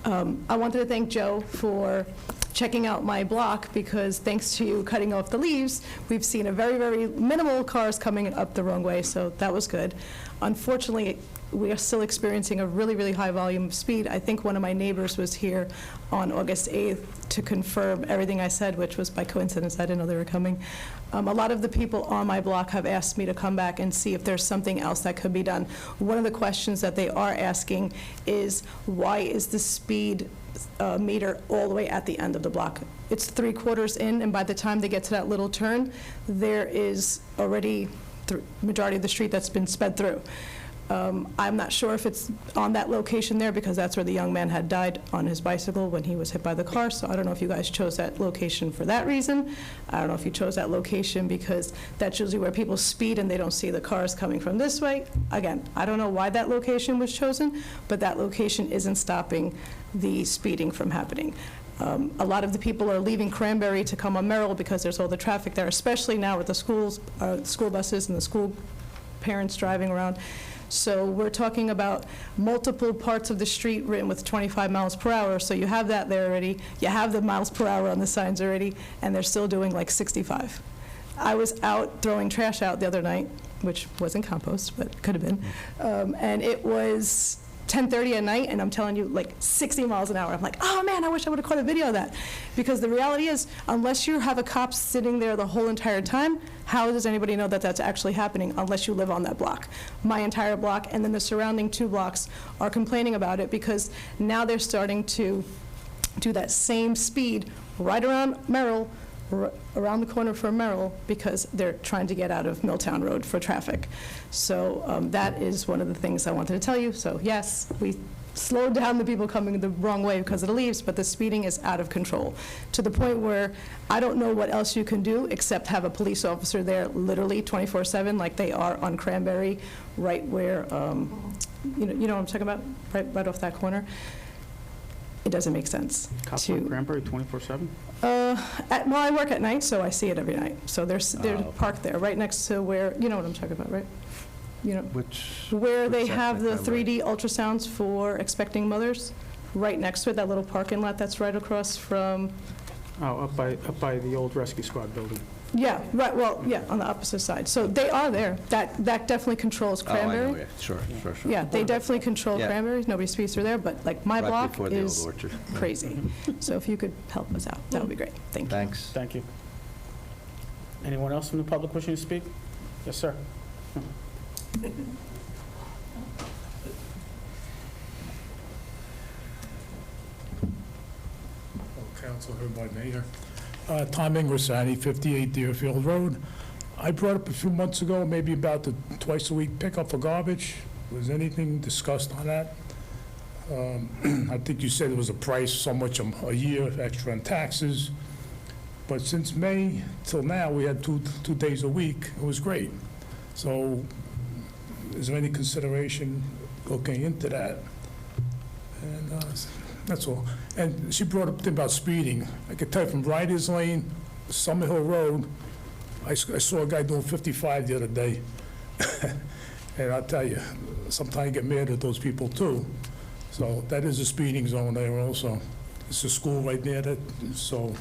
I wanted to thank Joe for checking out my block, because thanks to you cutting off the leaves, we've seen a very, very minimal cars coming up the wrong way, so that was good. Unfortunately, we are still experiencing a really, really high volume of speed. I think one of my neighbors was here on August 8th to confirm everything I said, which was by coincidence. I didn't know they were coming. A lot of the people on my block have asked me to come back and see if there's something else that could be done. One of the questions that they are asking is, why is the speed meter all the way at the end of the block? It's 3/4 in, and by the time they get to that little turn, there is already the majority of the street that's been sped through. I'm not sure if it's on that location there, because that's where the young man had died on his bicycle when he was hit by the car. So I don't know if you guys chose that location for that reason. I don't know if you chose that location because that's usually where people speed and they don't see the cars coming from this way. Again, I don't know why that location was chosen, but that location isn't stopping the speeding from happening. A lot of the people are leaving Cranberry to come on Merrill because there's all the traffic there, especially now with the school buses and the school parents driving around. So we're talking about multiple parts of the street written with 25 miles per hour. So you have that there already. You have the miles per hour on the signs already, and they're still doing like 65. I was out throwing trash out the other night, which wasn't compost, but could have been. And it was 10:30 at night, and I'm telling you, like 60 miles an hour. I'm like, oh man, I wish I would have caught a video of that. Because the reality is, unless you have a cop sitting there the whole entire time, how does anybody know that that's actually happening unless you live on that block? My entire block, and then the surrounding 2 blocks are complaining about it, because now they're starting to do that same speed right around Merrill, around the corner from Merrill, because they're trying to get out of Milltown Road for traffic. So that is one of the things I wanted to tell you. So yes, we slowed down the people coming the wrong way because of the leaves, but the speeding is out of control, to the point where I don't know what else you can do except have a police officer there literally 24/7, like they are on Cranberry, right where, you know what I'm talking about, right off that corner. It doesn't make sense. Cops on Cranberry 24/7? Well, I work at night, so I see it every night. So they're parked there, right next to where, you know what I'm talking about, right? You know, where they have the 3D ultrasounds for expecting mothers, right next to it, that little parking lot that's right across from. Oh, up by the old Rescue Squad building. Yeah, right, well, yeah, on the opposite side. So they are there. That definitely controls Oh, I know, Cranberry. yeah, sure. Yeah, they definitely control Yeah. Cranberry. Nobody speaks through there, but like my Right block before the old is orchard. crazy. So if you could help us out, that would be great. Thank you. Thanks. Thank you. Anyone else from the public wishing to speak? Yes, sir. Council, heard by Mayor. Tom Ingrasani, 58 Deerfield Road. I brought up a few months ago, maybe about the twice-a-week pickup for garbage. Was anything discussed on that? I think you said it was a price, so much a year extra in taxes. But since May till now, we had two days a week. It was great. So is there any consideration looking into that? And that's all. And she brought up the thing about speeding. I could tell you from Riders Lane, Summer Hill Road, I saw a guy doing 55 the other day. And I'll tell you, sometimes you get mad at those people too. So that is a speeding zone there also. It's a school right there, so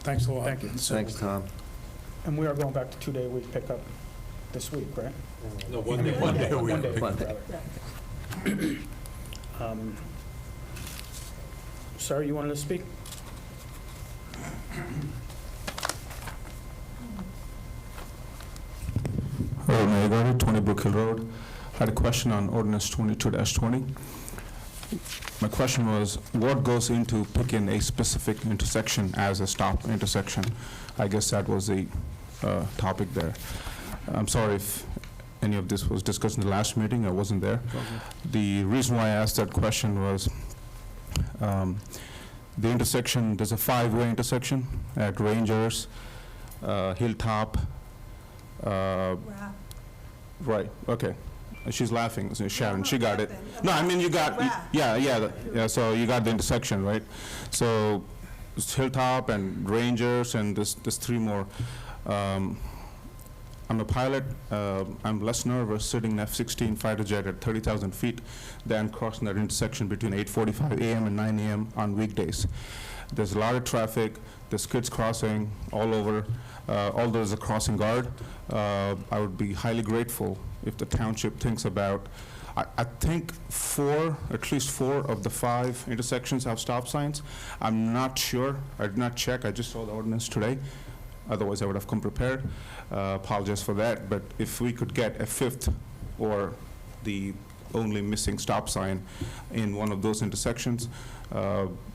thanks a lot. Thank you. Thanks, Tom. And we are going back to 2-day-a-week pickup this week, right? No, one day. One day, One day. rather. Sir, you wanted to speak? Hello, Mayor Goddard, 20 Brook Hill Road. I had a question on ordinance 22-20. My question was, what goes into picking a specific intersection as a stop intersection? I guess that was the topic there. I'm sorry if any of this was discussed in the last meeting. I wasn't there. The reason why I asked that question was the intersection, there's a 5-way intersection at Rangers, Hilltop. Right, okay. She's laughing, Sharon, she got it. No, I mean, you got, yeah, so you got the intersection, right? So it's Hilltop and Rangers and there's 3 more. I'm a pilot. I'm less nervous sitting in F-16 fighter jet at 30,000 feet than crossing that intersection between 8:45 a.m. and 9 a.m. on weekdays. There's a lot of traffic. There's kids crossing all over. Although there's a crossing guard, I would be highly grateful if the township thinks about, I think at least 4 of the 5 intersections have stop signs. I'm not sure. I did not check. I just saw the ordinance today. Otherwise, I would have come prepared. Apologize for that. But if we could get a 5th or the only missing stop sign in one of those intersections,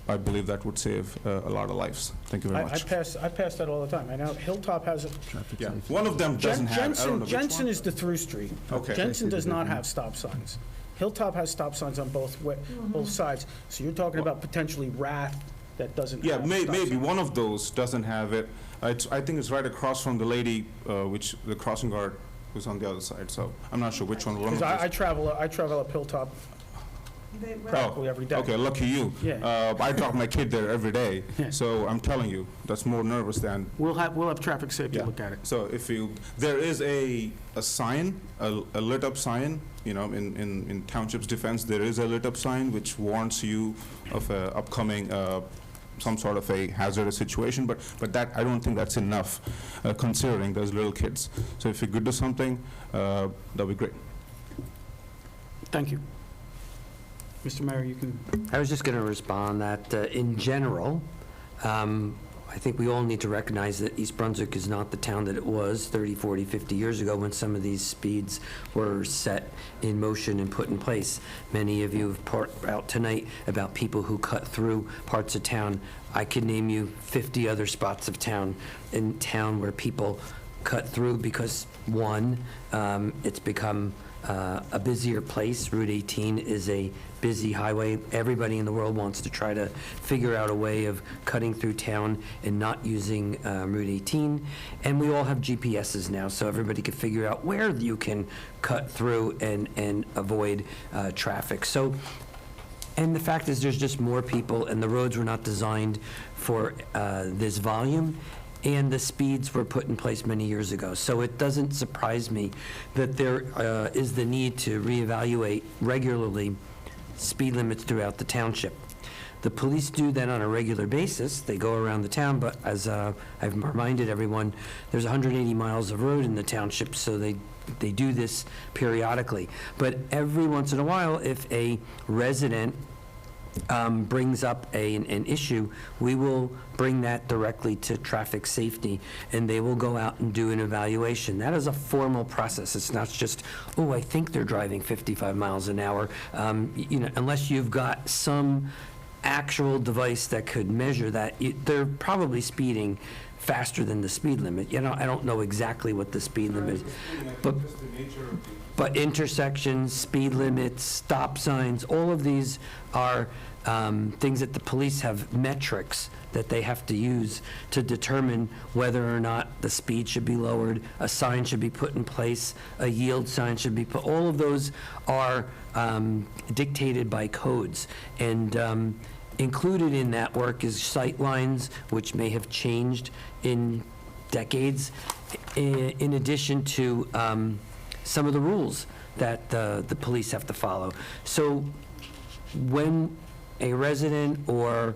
I believe that would save a lot of lives. Thank you very much. I pass that all the time. I know Hilltop has a... Yeah, one of them doesn't have, I don't know which Jensen one. is the through street. Okay. Jensen does not have stop signs. Hilltop has stop signs on both sides. So you're talking about potentially Rath that doesn't have Yeah, stop maybe signs. one of those doesn't have it. I think it's right across from the lady, which the crossing guard was on the other side. So I'm not sure which one. Because I travel up Hilltop practically every day. Okay, lucky you. Yeah. I drop my kid there every day, Yeah. so I'm telling you, that's more nervous than. We'll have traffic safety look at it. So if there is a sign, a lit up sign, in Township's defense, there is a lit up sign which warns you of a upcoming some sort of a hazardous situation, but that, I don't think that's enough, considering there's little kids. So if you could do something, that'd be great. Thank you. Mr. Mayor, you can... I was just going to respond that, in general, I think we all need to recognize that East Brunswick is not the town that it was 30, 40, 50 years ago when some of these speeds were set in motion and put in place. Many of you have talked out tonight about people who cut through parts of town. I could name you 50 other spots of town where people cut through because, one, it's become a busier place. Route 18 is a busy highway. Everybody in the world wants to try to figure out a way of cutting through town and not using Route 18. And we all have GPSs now, so everybody can figure out where you can cut through and avoid traffic. So, and the fact is there's just more people, and the roads were not designed for this volume. And the speeds were put in place many years ago. So it doesn't surprise me that there is the need to reevaluate regularly speed limits throughout the township. The police do that on a regular basis. They go around the town, but as I've reminded everyone, there's 180 miles of road in the township, so they do this periodically. But every once in a while, if a resident brings up an issue, we will bring that directly to traffic safety, and they will go out and do an evaluation. That is a formal process. It's not just, oh, I think they're driving 55 miles an hour. Unless you've got some actual device that could measure that, they're probably speeding faster than the speed limit. I don't know exactly what the speed limit is, but intersections, speed limits, stop signs, all of these are things that the police have metrics that they have to use to determine whether or not the speed should be lowered, a sign should be put in place, a yield sign should be put. All of those are dictated by codes. And included in that work is sight lines, which may have changed in decades, in addition to some of the rules that the police have to follow. So when a resident, or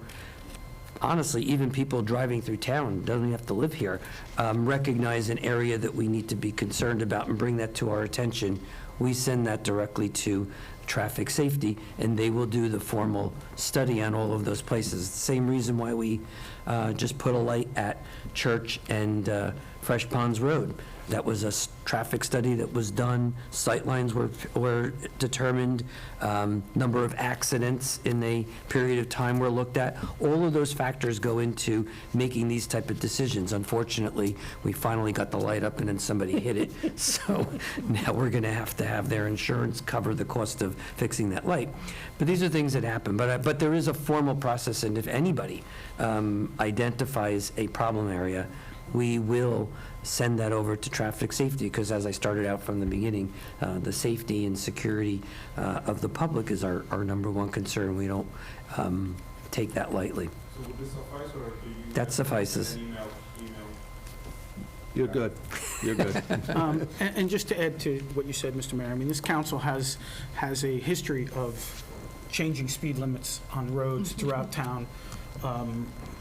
honestly, even people driving through town, doesn't have to live here, recognize an area that we need to be concerned about and bring that to our attention, we send that directly to traffic safety, and they will do the formal study on all of those places. The same reason why we just put a light at Church and Fresh Ponds Road. That was a traffic study that was done, sightlines were determined, number of accidents in a period of time were looked at. All of those factors go into making these type of decisions. Unfortunately, we finally got the light up and then somebody hit it, so now we're gonna have to have their insurance cover the cost of fixing that light. But these are things that happen, but there is a formal process, and if anybody identifies a problem area, we will send that over to traffic safety, because as I started out from the beginning, the safety and security of the public is our number one concern. We don't take that lightly. So would this suffice, or do you? That suffices. Email. You're good. You're good. And just to add to what you said, Mr. Mayor, I mean, this council has a history of changing speed limits on roads throughout town.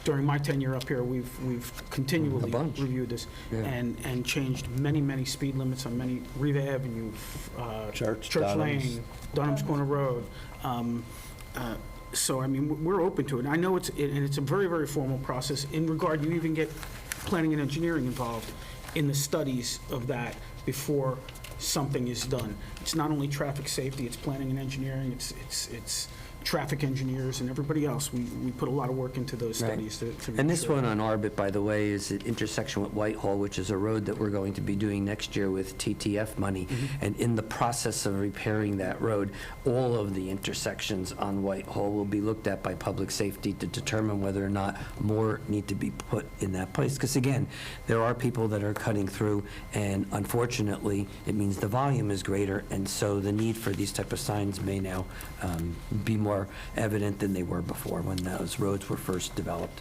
During my tenure up here, we've continually reviewed this and changed many speed limits on many, Riva Avenue, Church Lane, Dunham's Corner Road. So, I mean, we're open to it. I know it's a very formal process. In regard, you even get planning and engineering involved in the studies of that before something is done. It's not only traffic safety, it's planning and engineering, it's traffic engineers and everybody else. We put a lot of work into those studies. Right. And this one on Arbit, by the way, is an intersection with Whitehall, which is a road that we're going to be doing next year with TTF money. And in the process of repairing that road, all of the intersections on Whitehall will be looked at by public safety to determine whether or not more need to be put in that place. Because again, there are people that are cutting through, and unfortunately, it means the volume is greater, and so the need for these type of signs may now be more evident than they were before when those roads were first developed.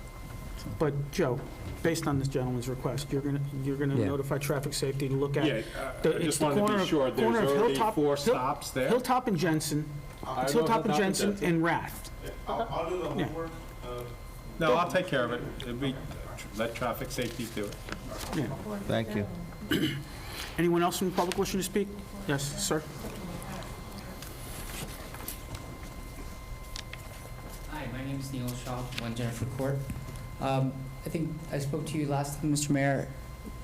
But Joe, based on this gentleman's request, you're gonna notify traffic safety to look at. Yeah, I just wanted to be sure, there's already 4 stops there. Hilltop and Jensen, it's Hilltop and Jensen and Raft. I'll do the homework. No, I'll take care of it. Let traffic safety do it. Yeah. Thank you. Anyone else from the public wishing to speak? Yes, sir. Hi, my name is Neil Shaw, 1 Jennifer Court. I think I spoke to you last time, Mr. Mayor.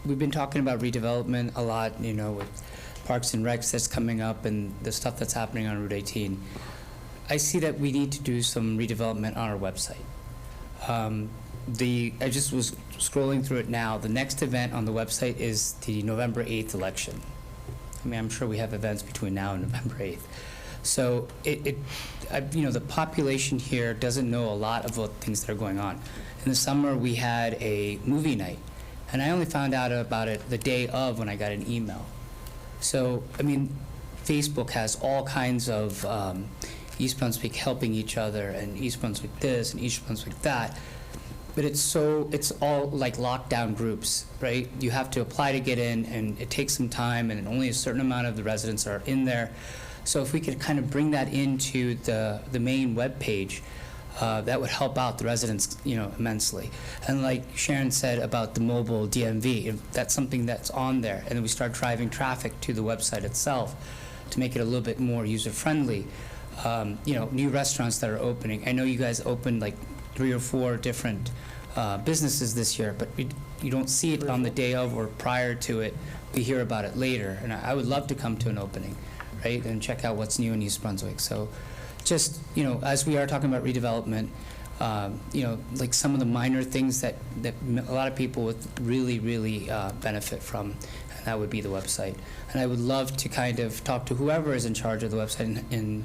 We've been talking about redevelopment a lot, with Parks and Recs that's coming up and the stuff that's happening on Route 18. I see that we need to do some redevelopment on our website. I just was scrolling through it now. The next event on the website is the November 8th election. I mean, I'm sure we have events between now and November 8th. So the population here doesn't know a lot of what things that are going on. In the summer, we had a movie night, and I only found out about it the day of when I got an email. So, I mean, Facebook has all kinds of East Brunswick helping each other, and East Brunswick this, and East Brunswick that. But it's all like lockdown groups, right? You have to apply to get in, and it takes some time, and only a certain amount of the residents are in there. So if we could kind of bring that into the main web page, that would help out the residents, immensely. And like Sharon said about the mobile DMV, if that's something that's on there, and then we start driving traffic to the website itself to make it a little bit more user-friendly. New restaurants that are opening. I know you guys opened like 3 or 4 different businesses this year, but you don't see it on the day of or prior to it. We hear about it later, and I would love to come to an opening, right, and check out what's new in East Brunswick. So just, as we are talking about redevelopment, like some of the minor things that a lot of people would really, really benefit from, and that would be the website. And I would love to kind of talk to whoever is in charge of the website and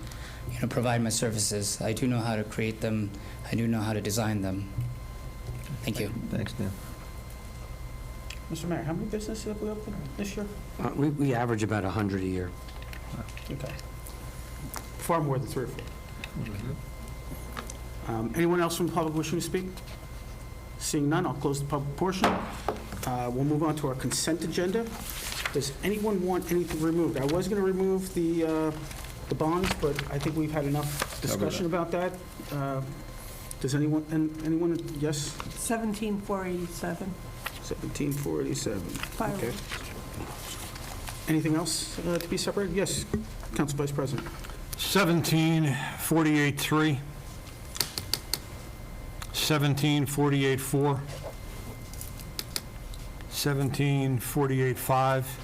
provide my services. I do know how to create them. I do know how to design them. Thank you. Thanks, Dan. Mr. Mayor, how many businesses have we opened this year? We average about 100 a year. Okay. Far more than 3 or 4. Anyone else from the public wishing to speak? Seeing none, I'll close the public portion. We'll move on to our consent agenda. Does anyone want anything removed? I was going to remove the bonds, but I think we've had enough discussion about that. Does anyone, yes? 17,487. 17,487. Fire. Okay. Anything else to be separated? Yes, Council Vice President. 17,483, 17,484, 17,485.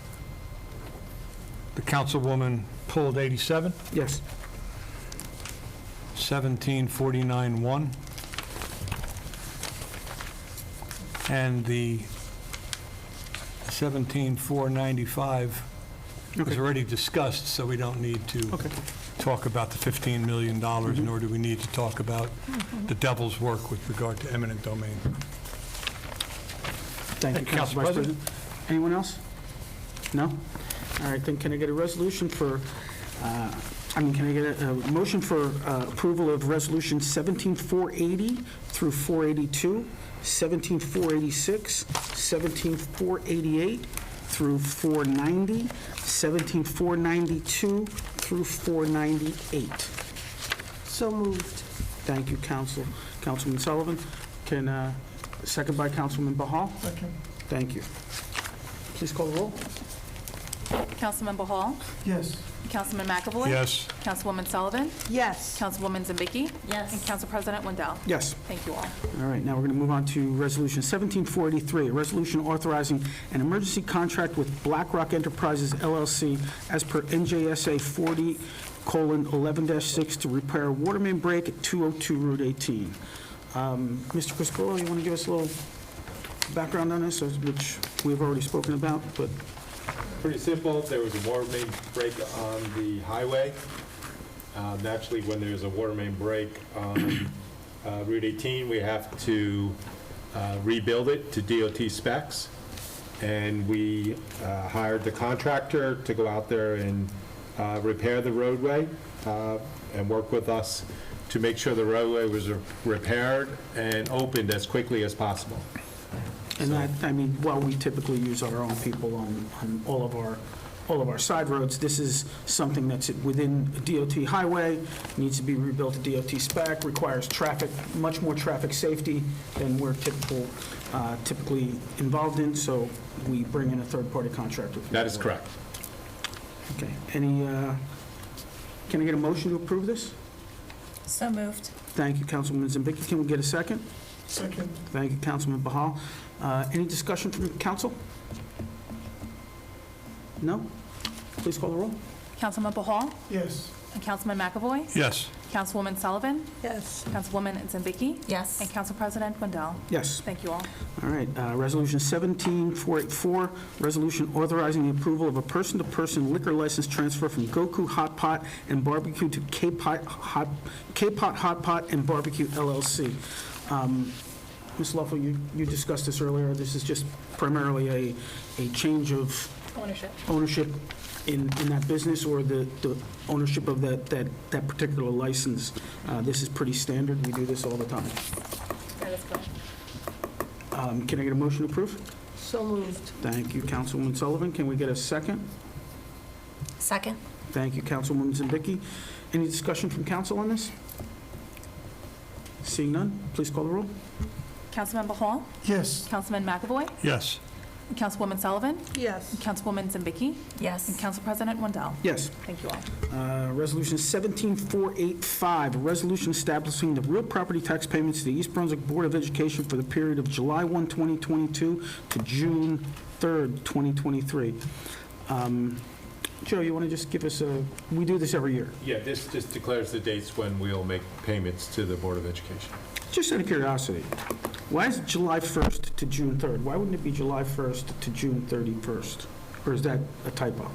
The councilwoman pulled 87. Yes. 17,491. And the 17,495 was already discussed, so we don't need to talk about the $15 million, nor do we need to talk about the devil's work with regard to eminent domain. Thank you, Council Vice President. Anyone else? No? All right, then can I get a resolution for, can I get a motion for approval of Resolution 17,480 through 482, 17,486, 17,488 through 490, 17,492 through 498. So moved. Thank you, Councilman Sullivan. Can, second by Councilman Bahal? Second. Thank you. Please call the roll. Councilman Bahal? Yes. Councilman McAvoy? Yes. Councilwoman Sullivan? Yes. Councilwoman Zambicki? Yes. And Council President Wendell? Yes. Thank you all. All right, now we're going to move on to Resolution 1743, a resolution authorizing an emergency contract with BlackRock Enterprises LLC as per NJSA 40:11-6 to repair a water main break at 202 Route 18. Mr. Criscuolo, you want to give us a little background on this, which we've already spoken about, but... Pretty simple. There was a water main break on the highway. Naturally, when there's a water main break on Route 18, we have to rebuild it to DOT specs. And we hired the contractor to go out there and repair the roadway and work with us to make sure the roadway was repaired and opened as quickly as possible. And that, while we typically use our own people on all of our side roads, this is something that's within a DOT highway, needs to be rebuilt to DOT spec, requires much more traffic safety than we're typically involved in, so we bring in a third-party contractor. That is correct. Okay. Can I get a motion to approve this? So moved. Thank you, Councilwoman Zambicki. Can we get a second? Second. Thank you, Councilman Bahal. Any discussion from council? No? Please call the roll. Councilman Bahal? Yes. And Councilman McAvoy? Yes. Councilwoman Sullivan? Yes. Councilwoman Zambicki? Yes. And Council President Wendell? Yes. Thank you all. All right, Resolution 17484, resolution authorizing the approval of a person-to-person liquor license transfer from Goku Hot Pot and Barbecue to K-Pot Hot Pot and Barbecue LLC. Ms. Luffel, you discussed this earlier. This is just primarily a change of ownership in that business, or the ownership of that particular license. This is pretty standard. We do this all the time. That is correct. Can I get a motion to approve? So moved. Thank you, Councilwoman Sullivan. Can we get a second? Second. Thank you, Councilwoman Zambicki. Any discussion from council on this? Seeing none, please call the roll. Councilmember Hall? Yes. Councilman McAvoy? Yes. Councilwoman Sullivan? Yes. Councilwoman Zambicki? Yes. And Council President Wendell? Yes. Thank you all. Resolution 17485, a resolution establishing the real property tax payments to the East Brunswick Board of Education for the period of July 1, 2022 to June 3rd, 2023. Joe, you want to just give us we do this every year. Yeah, this just declares the dates when we'll make payments to the Board of Education. Just out of curiosity, why is it July 1st to June 3rd? Why wouldn't it be July 1st to June 31st? Or is that a typo?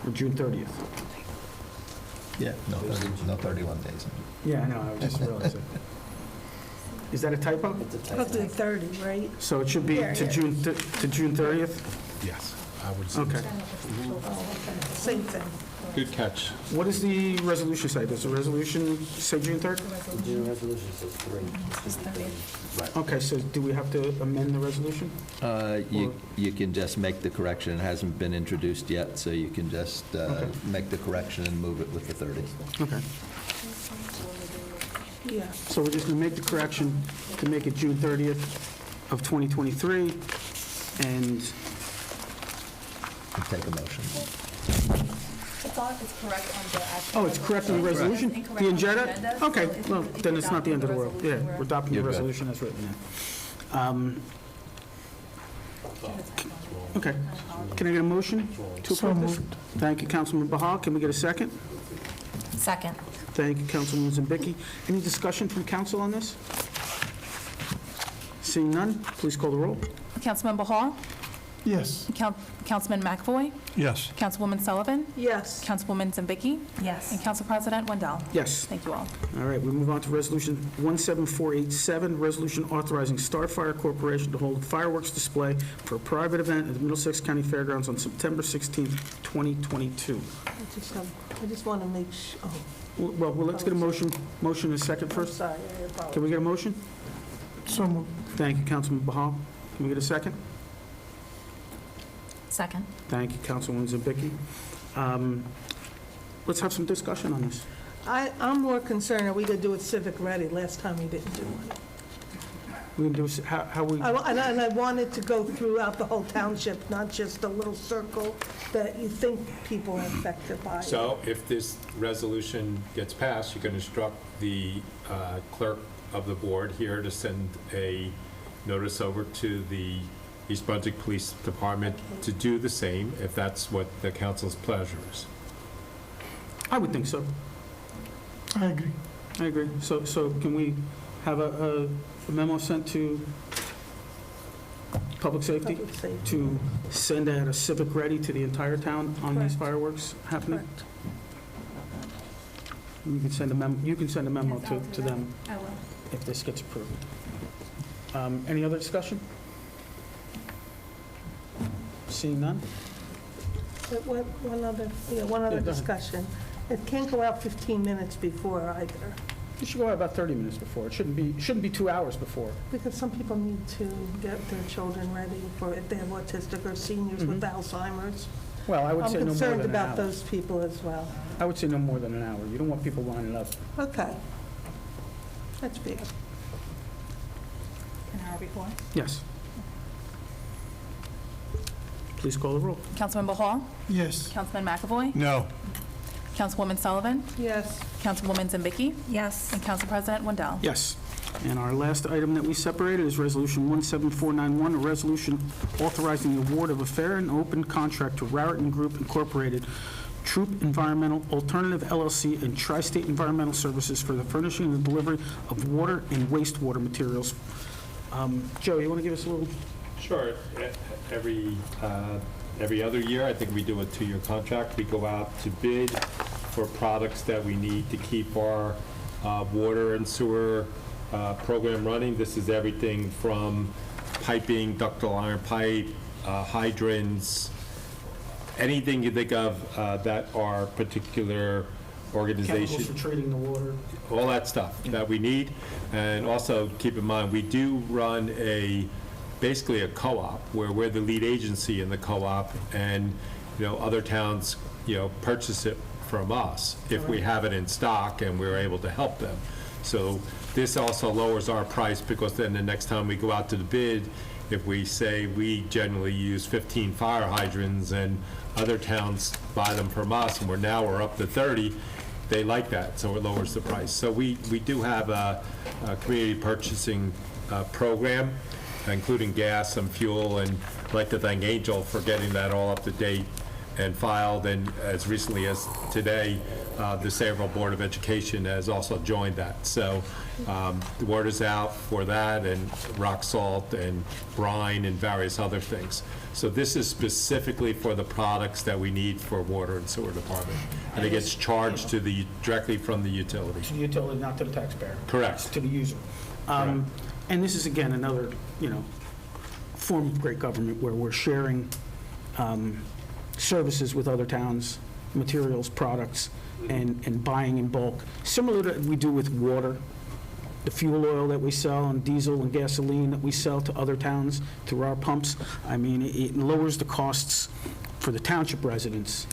Or June 30th? Yeah, no 31 days. Yeah, I know, I just realized it. Is that a typo? Up to 30, right? So it should be Yeah, to yeah. June 30th? Yes, I would say. Okay. Same thing. Good catch. What does the resolution say? Does the resolution say June 3rd? The June resolution says 3. Okay, so do we have to amend the resolution? You can just make the correction. It hasn't been introduced yet, so you can just make the correction and move it with the 30. Okay. Yeah. So we're just going to make the correction to make it June 30th of 2023, and Take a motion. It's correct on the actual. oh, it's correct in the resolution? The agenda? Okay, well, then it's not the end of the world. Yeah, we're adopting the You're good. resolution as written then. Okay. Can I get a motion to approve this? Thank you, Councilman Bahal. Can we get a second? Second. Thank you, Councilwoman Zambicki. Any discussion from council on this? Seeing none, please call the roll. Councilmember Hall? Yes. Councilman McAvoy? Yes. Councilwoman Sullivan? Yes. Councilwoman Zambicki? Yes. And Council President Wendell? Yes. Thank you all. All right, we move on to Resolution 17487, resolution authorizing Starfire Corporation to hold a fireworks display for a private event at the Middlesex County Fairgrounds on September 16th, 2022. I just want to make sure, oh, Well, let's get a motion and a second I'm first. sorry, I apologize. Can we get a motion? So moved. Thank you, Councilman Bahal. Can we get a second? Second. Thank you, Councilwoman Zambicki. Let's have some discussion on this. I'm more concerned, are we going to do it civic ready? Last time we didn't do it. We can do, how we, And I want it to go throughout the whole township, not just a little circle that you think people are affected by. So if this resolution gets passed, you can instruct the clerk of the board here to send a notice over to the East Brunswick Police Department to do the same, if that's what the council's pleasure is. I would think so. I agree. I agree. So can we have a memo sent to Public Safety Public safety. to send out a civic ready to the entire town on these Correct. fireworks happening? Correct. You can send a memo to them I will. if this gets approved. Any other discussion? Seeing none? But one other Yeah, go ahead. discussion. It can't go out 15 minutes before either, You should go out about 30 minutes before. It shouldn't be 2 hours before. because some people need to get their children ready for if they have autistic or seniors with Alzheimer's. Well, I would I'm say no more concerned than an about hour. those people as well. I would say no more than an hour. You don't want people lining up. Okay. That's fair. An hour before. Yes. Please call the roll. Councilmember Hall? Yes. Councilman McAvoy? No. Councilwoman Sullivan? Yes. Councilwoman Zambicki? Yes. And Council President Wendell? Yes. And our last item that we separated is Resolution 17491, a resolution authorizing the award of a fair and open contract to Raritan Group Incorporated, Troop Environmental Alternative LLC, and Tri-State Environmental Services for the furnishing and delivery of water and wastewater materials. Joe, you want to give us a little? Sure. Every other year, I think we do a 2-year contract. We go out to bid for products that we need to keep our water and sewer program running. This is everything from piping, ductile iron pipe, hydrants, anything you think of that our particular organization. Chemicals for treating the water. All that stuff that we need. And also, keep in mind, we do run basically a co-op where we're the lead agency in the co-op, and other towns purchase it from us if we have it in stock and we're able to help them. So this also lowers our price, because then the next time we go out to the bid, if we say we generally use 15 fire hydrants and other towns buy them from us, and we're up to 30, they like that, so it lowers the price. So we do have a community purchasing program, including gas and fuel, and I'd like to thank Angel for getting that all up to date and filed, and as recently as today, the Sayreville Board of Education has also joined that. So the word is out for that, and rock salt and brine and various other things. So this is specifically for the products that we need for water and sewer department. And it gets charged directly from the utility. To the utility, not to the taxpayer. Correct. It's to the user. And this is, again, another, form of great government where we're sharing services with other towns, materials, products, and buying in bulk. Similar to what we do with water, the fuel oil that we sell, and diesel and gasoline that we sell to other towns through our pumps. I mean, it lowers the costs for the township residents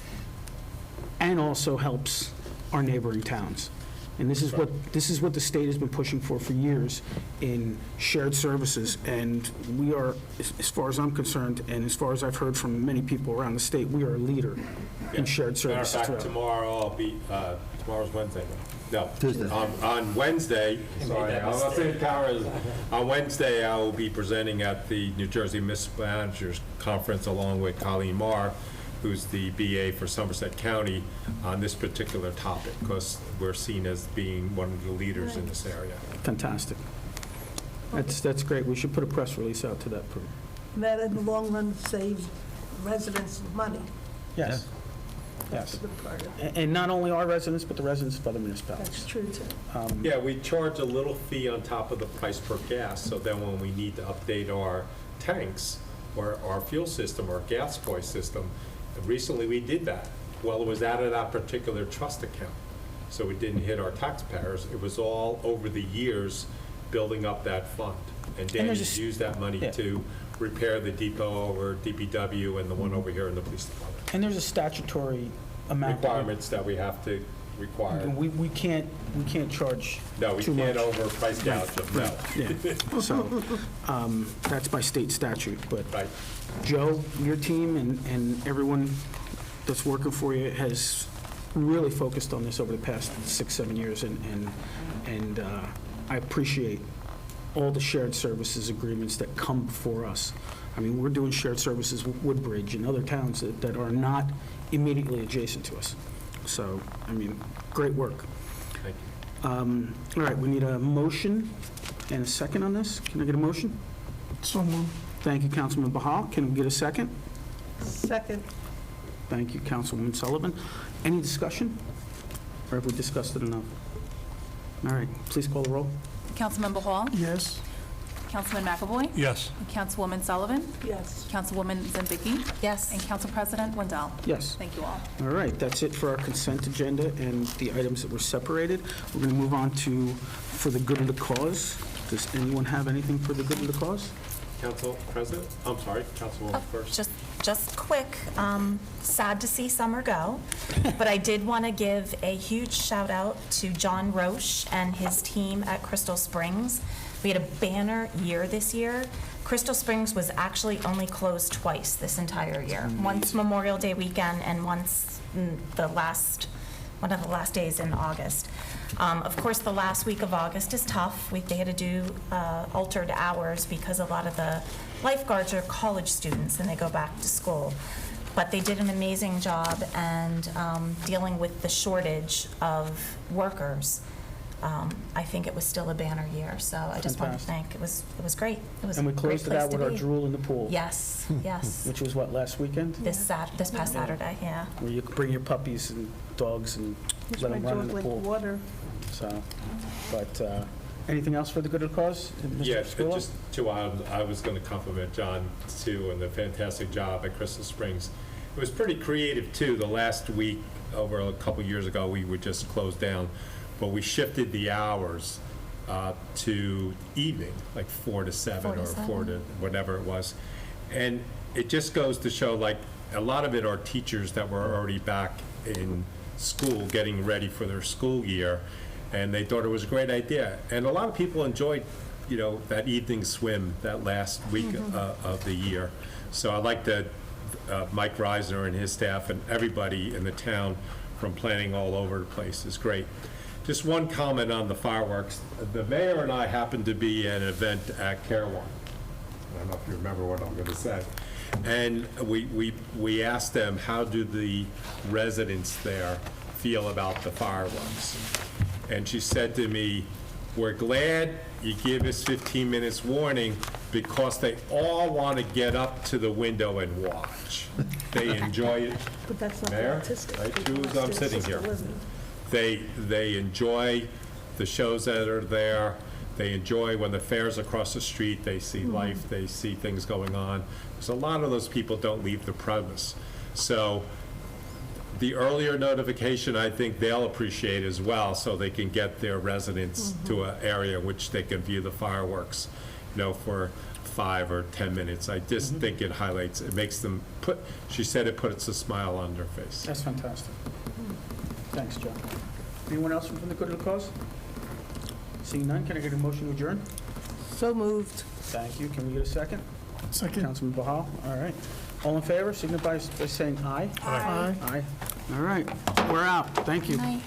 and also helps our neighboring towns. And this is what the state has been pushing for years in shared services. And we are, as far as I'm concerned, and as far as I've heard from many people around the state, we are a leader in shared services. Matter of fact, tomorrow I'll be, tomorrow's Wednesday, no? Tuesday. On Wednesday, sorry, I was saying Kara's, on Wednesday, I will be presenting at the New Jersey Municipal Managers Conference along with Colleen Marr, who's the BA for Somerset County, on this particular topic, because we're seen as being one of the leaders in this area. Fantastic. That's great. We should put a press release out to that. That in the long run saves residents money. Yes. That's Yes. a good part of it. And not only our residents, but the residents of other municipalities. That's true, too. Yeah, we charge a little fee on top of the price per gas, so then when we need to update our tanks or our fuel system or gas hoist system, and recently we did that. Well, it was out of that particular trust account, so it didn't hit our taxpayers. It was all over the years building up that fund. And Danny's used that money to repair the depot over DPW and the one over here in the police department. And there's a statutory amount. Requirements that we have to require. We can't charge No, we too can't much. overprice gouge them, no. Yeah. So that's by state statute. But Right. Joe, your team and everyone that's working for you has really focused on this over the past 6-7 years, and I appreciate all the shared services agreements that come before us. I mean, we're doing shared services with Woodbridge and other towns that are not immediately adjacent to us. So, I mean, great work. Thank you. All right, we need a motion and a second on this. Can I get a motion? So moved. Thank you, Councilman Bahal. Can we get a second? Second. Thank you, Councilwoman Sullivan. Any discussion? Or have we discussed it enough? All right, please call the roll. Councilman Bahal? Yes. Councilman McAvoy? Yes. And Councilwoman Sullivan? Yes. Councilwoman Zendicki? Yes. And Council President Wendell? Yes. Thank you all. All right, that's it for our consent agenda and the items that were separated. We're going to move on to for the good of the cause. Does anyone have anything for the good of the cause? Council President? I'm sorry, Councilwoman first. Just quick, sad to see summer go, but I did want to give a huge shout out to John Roche and his team at Crystal Springs. We had a banner year this year. Crystal Springs was actually only closed twice this entire year. Once Memorial Day weekend and once one of the last days in August. Of course, the last week of August is tough. They had to do altered hours because a lot of the lifeguards are college students and they go back to school. But they did an amazing job and dealing with the shortage of workers. I think it was still a banner year, so I just want to thank. It was great. It was And we a great closed it place out to with our be. drool in the pool. Yes, yes. Which was what, last weekend? This past Saturday, yeah. Where you could bring your puppies and dogs and let them run in the pool. Water. So, but anything else for the good of the cause? Mr. Yeah, Pasquillo? just two items. I was going to compliment John, too, and the fantastic job at Crystal Springs. It was pretty creative, too. The last week, over a couple years ago, we were just closed down, but we shifted the hours to evening, like 4 to 7 or 4 to whatever it was. And it just goes to show, like, a lot of it are teachers that were already back in school, getting ready for their school year. and they thought it was a great idea. And a lot of people enjoyed, that evening swim that last week of the year. So I'd like to, Mike Reisner and his staff and everybody in the town from planning all over the place is great. Just one comment on the fireworks. The mayor and I happened to be at an event at Carewan. I don't know if you remember what I'm going to say. And we asked them, how do the residents there feel about the fireworks? And she said to me, we're glad you give us 15 minutes warning because they all want to get up to the window and watch. They enjoy it. But that's not Mayor, artistic. I choose, I'm sitting here. They enjoy the shows that are there. They enjoy when the fair's across the street, they see life, they see things going on. So a lot of those people don't leave the premise. So the earlier notification, I think they'll appreciate as well, so they can get their residents to an area in which they can view the fireworks, for 5 or 10 minutes. I just think it highlights, it makes them she said it puts a smile on their face. That's fantastic. Thanks, John. Anyone else from the good of the cause? Seeing none, can I get a motion to adjourn? So moved. Thank you. Can we get a second? Second. Councilman Bahal, all right. All in favor, signify by saying aye. Aye. Aye. All right, we're out. Thank you. Night.